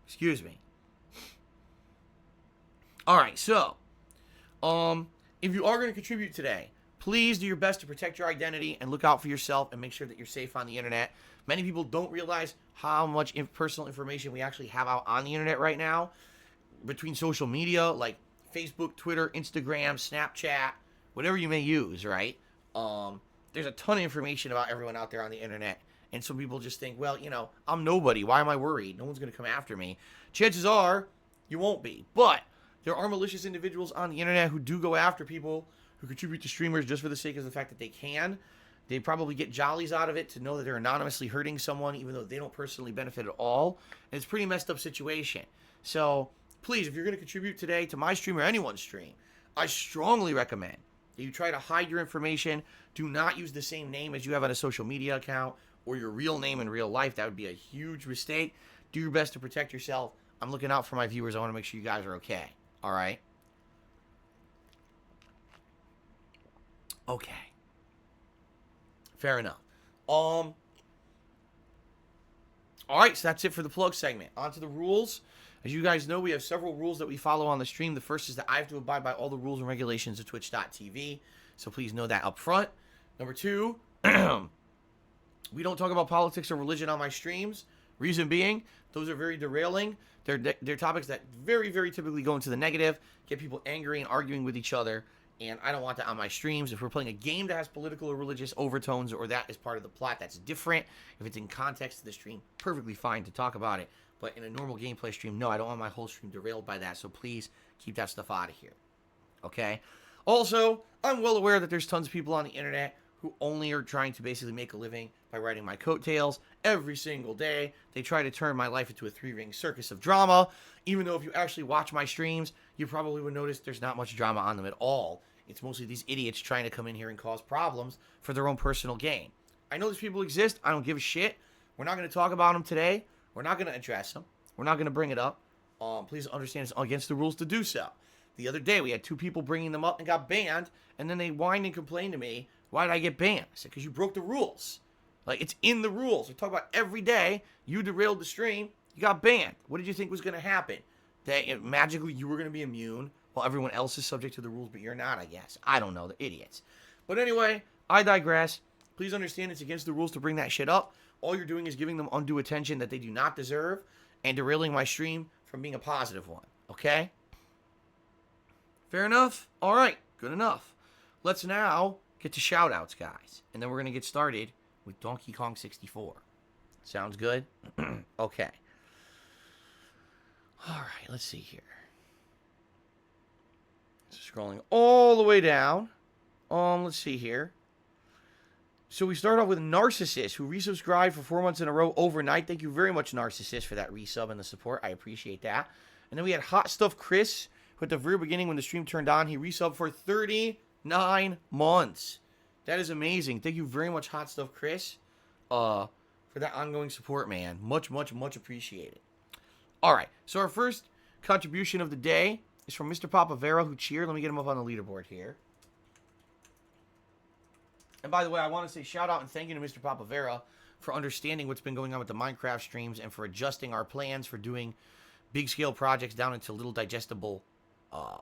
Excuse me. All right, so if you are going to contribute today, please do your best to protect your identity and look out for yourself and make sure that you're safe on the internet. Many people don't realize how much personal information we actually have out on the internet right now between social media like Facebook, Twitter, Instagram, Snapchat, whatever you may use, right? There's a ton of information about everyone out there on the internet. And some people just think, well, I'm nobody. Why am I worried? No one's going to come after me. Chances are you won't be. But there are malicious individuals on the internet who do go after people who contribute to streamers just for the sake of the fact that they can. They probably get jollies out of it to know that they're anonymously hurting someone, even though they don't personally benefit at all. And it's a pretty messed up situation. So please, if you're going to contribute today to my stream or anyone's stream, I strongly recommend that you try to hide your information. Do not use the same name as you have on a social media account or your real name in real life. That would be a huge mistake. Do your best to protect yourself. I'm looking out for my viewers. I want to make sure you guys are okay. All right? Okay. Fair enough. All right, so that's it for the plug segment. On to the rules. As you guys know, we have several rules that we follow on the stream. The first is that I have to abide by all the rules and regulations of Twitch.tv. So please know that up front. Number 2, we don't talk about politics or religion on my streams. Reason being, those are very derailing. They're topics that very, very typically go into the negative, get people angry and arguing with each other, and I don't want that on my streams. If we're playing a game that has political or religious overtones or that is part of the plot, that's different. If it's in context of the stream, perfectly fine to talk about it. But in a normal gameplay stream, no, I don't want my whole stream derailed by that, so please keep that stuff out of here. Okay? Also, I'm well aware that there's tons of people on the internet who only are trying to basically make a living by writing my coattails every single day. They try to turn my life into a 3-ring circus of drama, even though if you actually watch my streams, you probably would notice there's not much drama on them at all. It's mostly these idiots trying to come in here and cause problems for their own personal gain. I know these people exist. I don't give a shit. We're not going to talk about them today. We're not going to address them. We're not going to bring it up. Please understand it's against the rules to do so. The other day, we had 2 people bringing them up and got banned, and then they whined and complained to me, why did I get banned? I said, because you broke the rules. Like, it's in the rules. We talk about every day, you derailed the stream, you got banned. What did you think was going to happen? That magically you were going to be immune while everyone else is subject to the rules, but you're not, I guess. I don't know, the idiots. But anyway, I digress. Please understand it's against the rules to bring that shit up. All you're doing is giving them undue attention that they do not deserve and derailing my stream from being a positive one, okay? Fair enough? All right, good enough. Let's now get to shoutouts, guys. And then we're going to get started with Donkey Kong 64. Sounds good? Okay. All right, let's see here. Scrolling all the way down. Let's see here. So we start off with Narcissist, who resubscribed for 4 months in a row overnight. Thank you very much, Narcissist, for that resub and the support. I appreciate that. And then we had Hot Stuff Chris, who at the very beginning when the stream turned on, he resubbed for 39 months. That is amazing. Thank you very much, Hot Stuff Chris, for that ongoing support, man. Much, much, much appreciated. All right, so our first contribution of the day is from Mr. Papavera, who cheered. Let me get him up on the leaderboard here. And by the way, I want to say shout out and thank you to Mr. Papavera for understanding what's been going on with the Minecraft streams and for adjusting our plans for doing big scale projects down into little digestible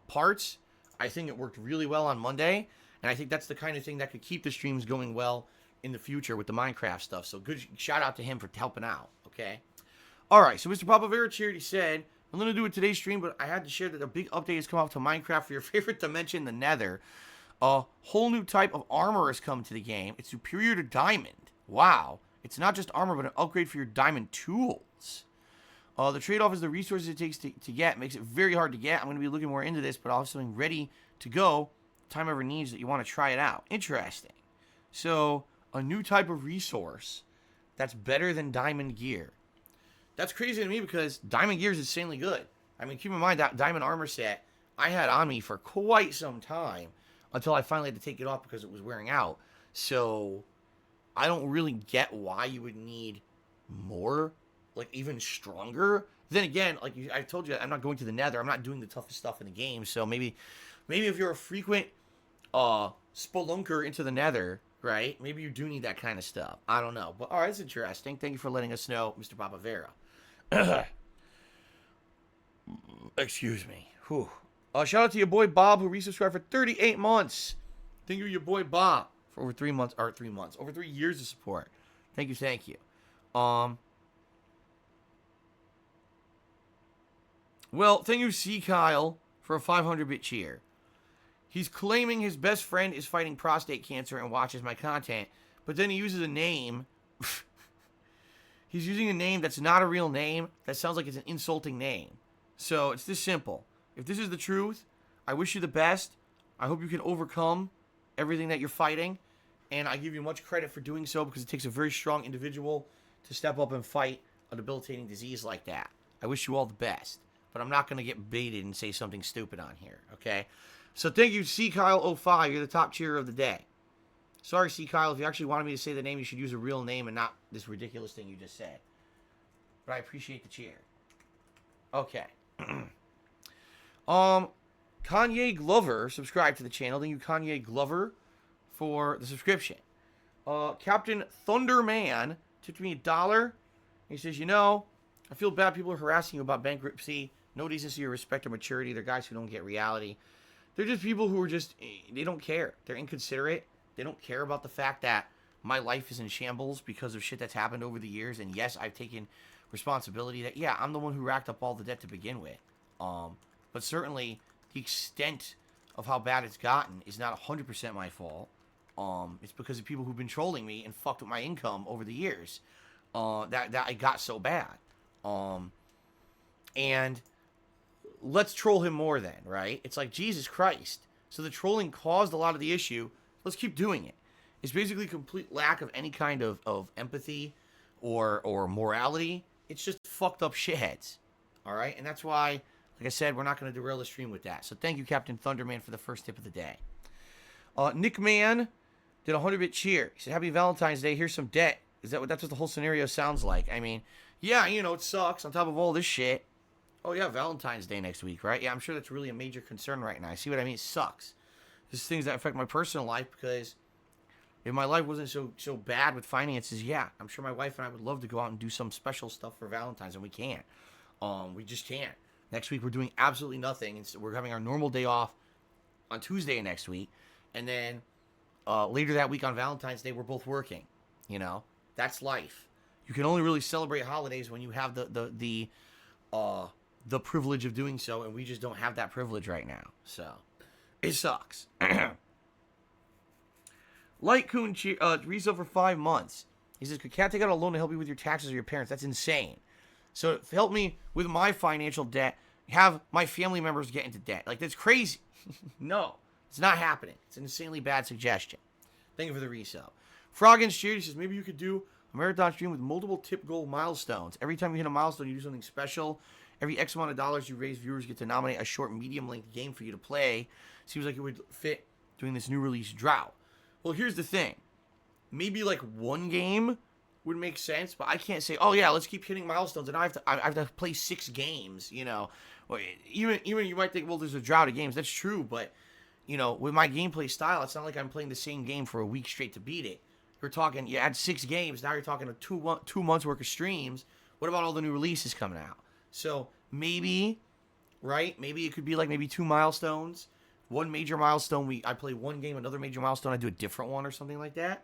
parts. I think it worked really well on Monday, and I think that's the kind of thing that could keep the streams going well in the future with the Minecraft stuff. So good shout out to him for helping out, okay? All right, so Mr. Papavera cheered. He said, I'm going to do it today's stream, but I had to share that a big update has come out to Minecraft for your favorite dimension, the Nether. A whole new type of armor has come to the game. It's superior to diamond. Wow. It's not just armor, but an upgrade for your diamond tools. The trade-off is the resources it takes to get. Makes it very hard to get. I'm going to be looking more into this, but I'll have something ready to go. Time ever needs that you want to try it out. Interesting. So, a new type of resource that's better than diamond gear. That's crazy to me because diamond gear is insanely good. I mean, keep in mind that diamond armor set I had on me for quite some time until I finally had to take it off because it was wearing out. So, I don't really get why you would need more, like even stronger. Then again, like I told you, I'm not going to the Nether. I'm not doing the toughest stuff in the game. So maybe if you're a frequent spelunker into the Nether, right? Maybe you do need that kind of stuff. I don't know. But all right, it's interesting. Thank you for letting us know, Mr. Papavera. Excuse me. Whew. Shout out to your boy Bob, who resubscribed for 38 months. Thank you, your boy Bob, for over 3 months, or 3 months, over 3 years of support. Thank you, thank you. Well, thank you, C. Kyle, for a 500-bit cheer. He's claiming his best friend is fighting prostate cancer and watches my content, but then he uses a name. He's using a name that's not a real name. That sounds like it's an insulting name. So it's this simple. If this is the truth, I wish you the best. I hope you can overcome everything that you're fighting. And I give you much credit for doing so because it takes a very strong individual to step up and fight a debilitating disease like that. I wish you all the best. But I'm not going to get baited and say something stupid on here, okay? So thank you, C. Kyle05. You're the top cheerer of the day. Sorry, C. Kyle. If you actually wanted me to say the name, you should use a real name and not this ridiculous thing you just said. But I appreciate the cheer. Okay. Kanye Glover subscribed to the channel. Thank you, Kanye Glover, for the subscription. Captain Thunderman tipped me $1. He says, you know, I feel bad people are harassing you about bankruptcy. No decency or respect or maturity. They're guys who don't get reality. They're just people who are just, they don't care. They're inconsiderate. They don't care about the fact that my life is in shambles because of shit that's happened over the years. And yes, I've taken responsibility that, yeah, I'm the one who racked up all the debt to begin with. But certainly the extent of how bad it's gotten is not 100% my fault. It's because of people who've been trolling me and fucked with my income over the years. That it got so bad. And let's troll him more then, right? It's like, Jesus Christ. So the trolling caused a lot of the issue. Let's keep doing it. It's basically complete lack of any kind of empathy or morality. It's just fucked up shitheads. All right? And that's why, like I said, we're not going to derail the stream with that. So thank you, Captain Thunderman, for the first tip of the day. Nick Mann did a 100-bit cheer. He said, Happy Valentine's Day. Here's some debt. That's what the whole scenario sounds like? I mean, yeah, you know, it sucks on top of all this shit. Oh, yeah, Valentine's Day next week, right? Yeah, I'm sure that's really a major concern right now. See what I mean? It sucks. There's things that affect my personal life because if my life wasn't so bad with finances, yeah, I'm sure my wife and I would love to go out and do some special stuff for Valentine's, and we can't. We just can't. Next week, we're doing absolutely nothing. We're having our normal day off on Tuesday next week. And then later that week on Valentine's Day, we're both working. You know, that's life. You can only really celebrate holidays when you have the privilege of doing so, and we just don't have that privilege right now. So it sucks. Light Coon resale for 5 months. He says, could Cat take out a loan to help you with your taxes or your parents? That's insane. So to help me with my financial debt, have my family members get into debt. Like, that's crazy. No, it's not happening. It's an insanely bad suggestion. Thank you for the resale. Froggin's Cheer, he says, maybe you could do a marathon stream with multiple tip goal milestones. Every time you hit a milestone, you do something special. Every X amount of dollars you raise, viewers get to nominate a short, medium-length game for you to play. Seems like it would fit during this new release drought. Well, here's the thing. Maybe like one game would make sense, but I can't say, oh yeah, let's keep hitting milestones, and I have to play 6 games, you know. Or even you might think, well, there's a drought of games. That's true, but you know, with my gameplay style, it's not like I'm playing the same game for a week straight to beat it. You're talking, you add 6 games, now you're talking 2 months worth of streams. What about all the new releases coming out? So maybe, right? Maybe it could be like maybe 2 milestones. One major milestone, I play one game, another major milestone, I do a different one or something like that.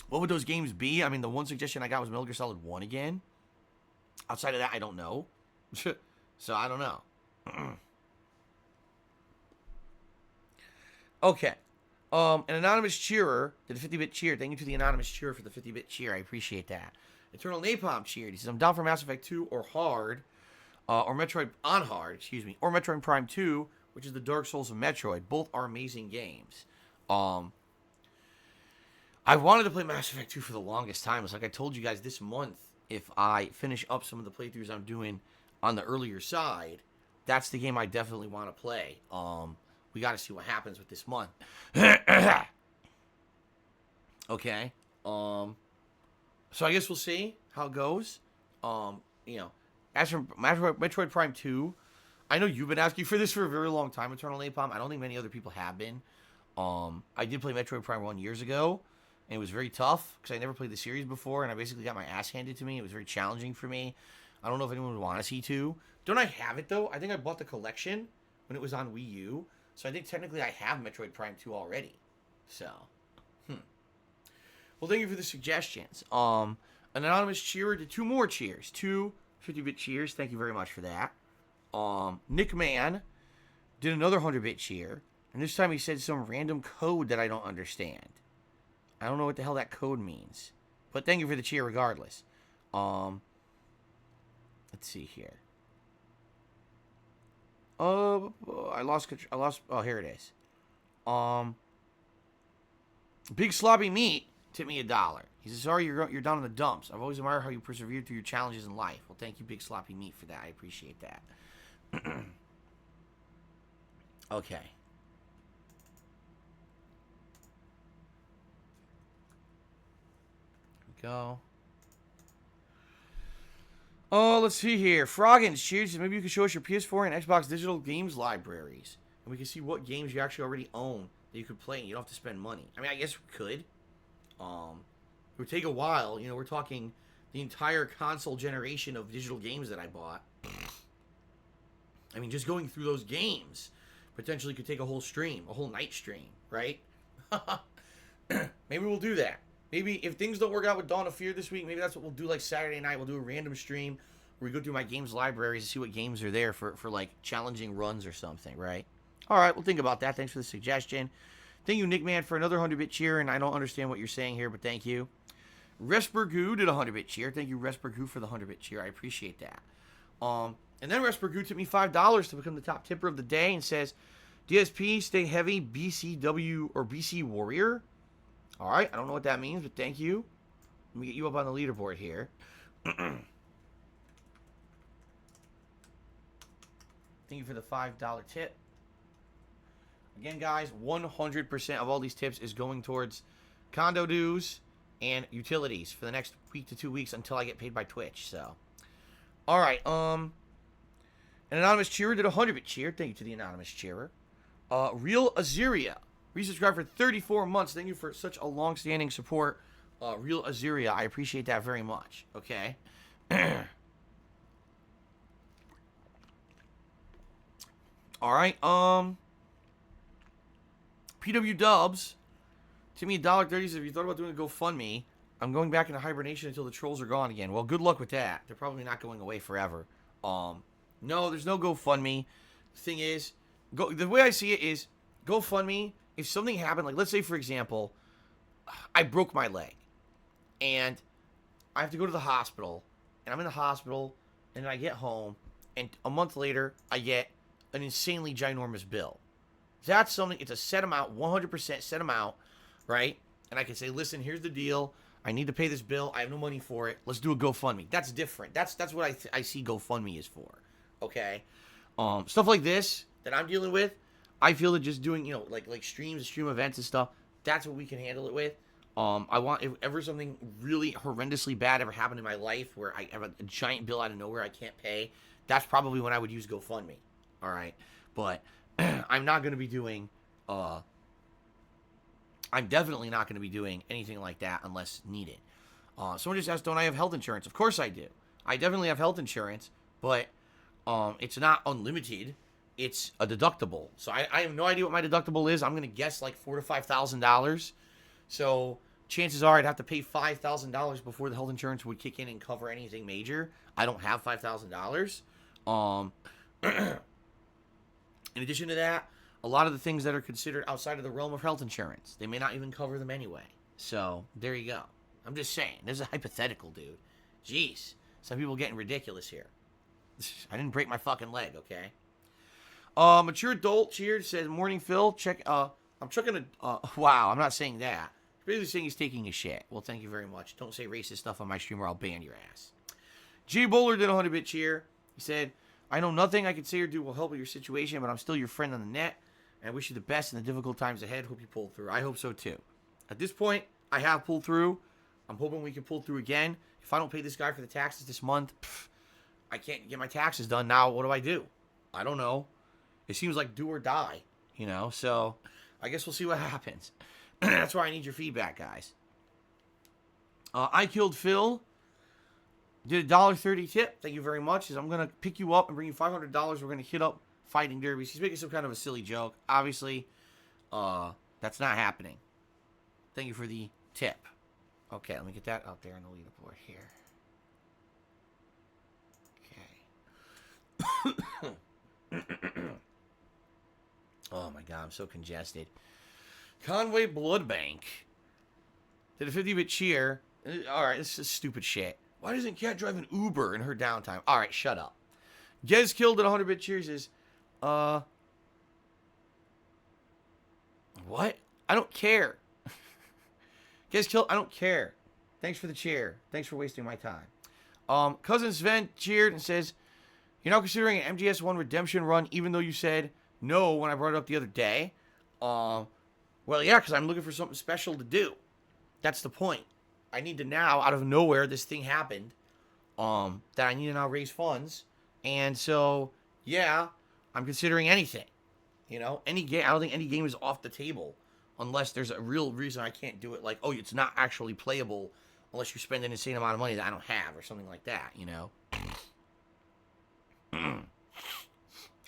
What would those games be? I mean, the one suggestion I got was Metal Gear Solid 1 again. Outside of that, I don't know. So, I don't know. Okay. An anonymous cheerer did a 50-bit cheer. Thank you to the anonymous cheerer for the 50-bit cheer. I appreciate that. Eternal Napalm cheered. He says, I'm down for Mass Effect 2 or Hard. Or Metroid on Hard, excuse me. Or Metroid Prime 2, which is the Dark Souls of Metroid. Both are amazing games. I wanted to play Mass Effect 2 for the longest time. It's like I told you guys this month, if I finish up some of the playthroughs I'm doing on the earlier side, that's the game I definitely want to play. We got to see what happens with this month. Okay. So I guess we'll see how it goes. You know, as for Metroid Prime 2, I know you've been asking for this for a very long time, Eternal Napalm. I don't think many other people have been. I did play Metroid Prime 1 years ago, and it was very tough because I never played the series before, and I basically got my ass handed to me. It was very challenging for me. I don't know if anyone would want to see 2. Don't I have it, though? I think I bought the collection when it was on Wii U, so I think technically I have Metroid Prime 2 already. So, Well, thank you for the suggestions. An anonymous cheerer did 2 more cheers. 2 50-bit cheers. Thank you very much for that. Nick Man did another 100-bit cheer, and this time he said some random code that I don't understand. I don't know what the hell that code means. But thank you for the cheer regardless. Let's see here. I lost, oh, here it is. Big Sloppy Meat tipped me $1. He says, sorry, you're down in the dumps. I've always admired how you persevered through your challenges in life. Well, thank you, Big Sloppy Meat, for that. I appreciate that. Okay. Go. Oh, let's see here. Froggins, cheers. Maybe you can show us your PS4 and Xbox digital games libraries. And we can see what games you actually already own that you could play and you don't have to spend money. I mean, I guess we could. It would take a while. You know, we're talking the entire console generation of digital games that I bought. I mean, just going through those games potentially could take a whole stream, a whole night stream, right? Maybe we'll do that. Maybe if things don't work out with Dawn of Fear this week, maybe that's what we'll do. Like Saturday night, we'll do a random stream where we go through my games libraries and see what games are there for like challenging runs or something, right? All right, we'll think about that. Thanks for the suggestion. Thank you, Nick Man, for another 100-bit cheer, and I don't understand what you're saying here, but thank you. Respergoo did a 100-bit cheer. Thank you, Respergoo, for the 100-bit cheer. I appreciate that. And then Respergoo took me $5 to become the top tipper of the day and says, DSP, stay heavy, BCW or BC Warrior. All right, I don't know what that means, but thank you. Let me get you up on the leaderboard here. Thank you for the $5 tip. Again, guys, 100% of all these tips is going towards condo dues and utilities for the next week to 2 weeks until I get paid by Twitch. So, All right. An anonymous cheerer did a 100-bit cheer. Thank you to the anonymous cheerer. Real Aziria resubscribed for 34 months. Thank you for such a long-standing support. Real Aziria, I appreciate that very much. Okay. All right. PW Dubs. To me, $1.30 says, if you thought about doing a GoFundMe, I'm going back into hibernation until the trolls are gone again. Well, good luck with that. They're probably not going away forever. No, there's no GoFundMe. The thing is, the way I see it is, GoFundMe, if something happened, like let's say, for example, I broke my leg, and I have to go to the hospital, and I'm in the hospital, and then I get home, and a month later, I get an insanely ginormous bill. That's something, it's a set amount, 100% set amount, right? And I can say, listen, here's the deal. I need to pay this bill. I have no money for it. Let's do a GoFundMe. That's different. That's what I see GoFundMe is for. Okay? Stuff like this that I'm dealing with, I feel that just doing, like streams, stream events and stuff, that's what we can handle it with. I want, if ever something really horrendously bad ever happened in my life where I have a giant bill out of nowhere I can't pay, that's probably when I would use GoFundMe. All right? But I'm not going to be doing, I'm definitely not going to be doing anything like that unless needed. Someone just asked, don't I have health insurance? Of course I do. I definitely have health insurance, but it's not unlimited. It's a deductible. So I have no idea what my deductible is. I'm going to guess like $4,000 to $5,000. So chances are I'd have to pay $5,000 before the health insurance would kick in and cover anything major. I don't have $5,000. In addition to that, a lot of the things that are considered outside of the realm of health insurance, they may not even cover them anyway. So, there you go. I'm just saying. This is a hypothetical, dude. Jeez. Some people getting ridiculous here. I didn't break my fucking leg, okay? Mature Adult Cheered says, Morning Phil, I'm chucking wow, I'm not saying that. Basically saying he's taking a shit. Well, thank you very much. Don't say racist stuff on my stream or I'll ban your ass. G Bowler did a 100-bit cheer. He said, I know nothing I can say or do will help with your situation, but I'm still your friend on the net. And I wish you the best in the difficult times ahead. Hope you pull through. I hope so, too. At this point, I have pulled through. I'm hoping we can pull through again. If I don't pay this guy for the taxes this month, I can't get my taxes done. Now, what do? I don't know. It seems like do or die, So, I guess we'll see what happens. That's why I need your feedback, guys. I Killed Phil did a $1.30 tip. Thank you very much. Says, I'm going to pick you up and bring you $500. We're going to hit up Fighting Derbies. He's making some kind of a silly joke. Obviously, that's not happening. Thank you for the tip. Okay, let me get that up there on the leaderboard here. Okay. Oh my god, I'm so congested. Conway Blood Bank did a 50-bit cheer. Alright, this is stupid shit. Why doesn't Cat drive an Uber in her downtime? Alright, shut up. Gez killed at 100-bit cheers is, what? I don't care. Gez killed, I don't care. Thanks for the cheer. Thanks for wasting my time. Cousin Sven cheered and says, you're now considering an MGS1 redemption run even though you said no when I brought it up the other day. Well, yeah, because I'm looking for something special to do. That's the point. I need to now, out of nowhere, this thing happened, that I need to now raise funds. And so, yeah, I'm considering anything. Any game. I don't think any game is off the table unless there's a real reason I can't do it. Like, oh, it's not actually playable unless you spend an insane amount of money that I don't have or something like that,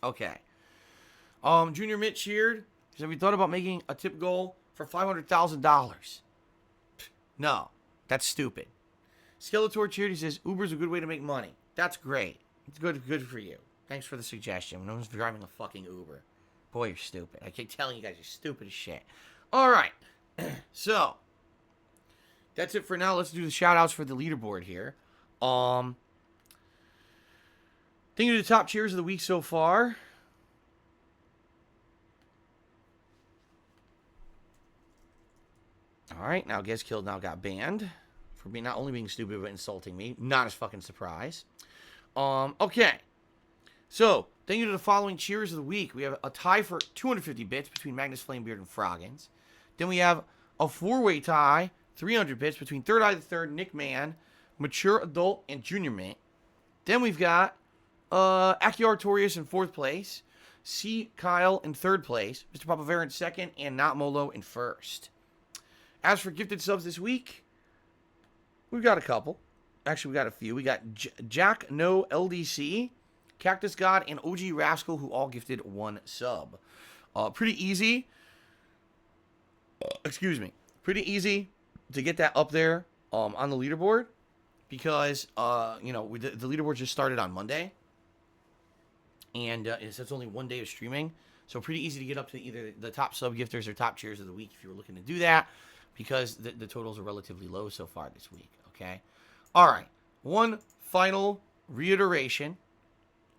Okay. Junior Mitt cheered. He said, have you thought about making a tip goal for $500,000? No, that's stupid. Skeletor cheered. He says, Uber's a good way to make money. That's great. It's good for you. Thanks for the suggestion. No one's driving a fucking Uber. Boy, you're stupid. I keep telling you guys, you're stupid as shit. All right. So, that's it for now. Let's do the shout-outs for the leaderboard here. Thank you to the top cheers of the week so far. All right, now Gets Killed now got banned for being not only being stupid but insulting me. Not as fucking surprised. Okay. So, thank you to the following cheers of the week. We have a tie for 250 bits between Magnus Flamebeard and Froggins. Then we have a four-way tie, 300 bits between Third Eye the Third, Nick Mann, Mature Adult, and Junior Mint. Then we've got Aki Artorius in 4th place, C. Kyle in 3rd place, Mr. Papavera in 2nd, and Not Molo in 1st. As for gifted subs this week, we've got a couple. Actually, we got a few. We got Jack No LDC, Cactus God, and OG Rascal, who all gifted 1 sub. Pretty easy. Excuse me. Pretty easy to get that up there on the leaderboard because, you know, the leaderboard just started on Monday. And it's only 1 day of streaming. So pretty easy to get up to either the top sub gifters or top cheers of the week if you were looking to do that because the totals are relatively low so far this week, okay? All right, one final reiteration.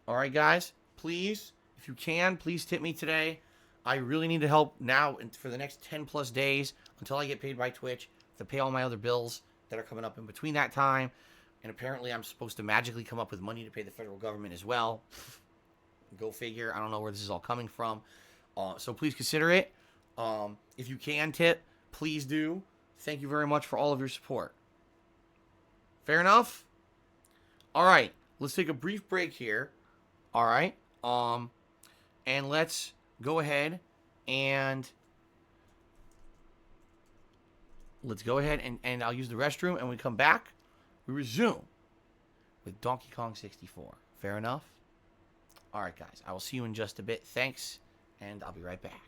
All right, guys, please, if you can, please tip me today. I really need the help now for the next 10 plus days until I get paid by Twitch to pay all my other bills that are coming up in between that time. And apparently I'm supposed to magically come up with money to pay the federal government as well. Go figure. I don't know where this is all coming from. So please consider it. If you can tip, please do. Thank you very much for all of your support. Fair enough? All right. Let's take a brief break here. All right. And let's go ahead and I'll use the restroom, and when we come back, we resume with Donkey Kong 64. Fair enough? All right, guys. I will see you in just a bit. Thanks, and I'll be right back.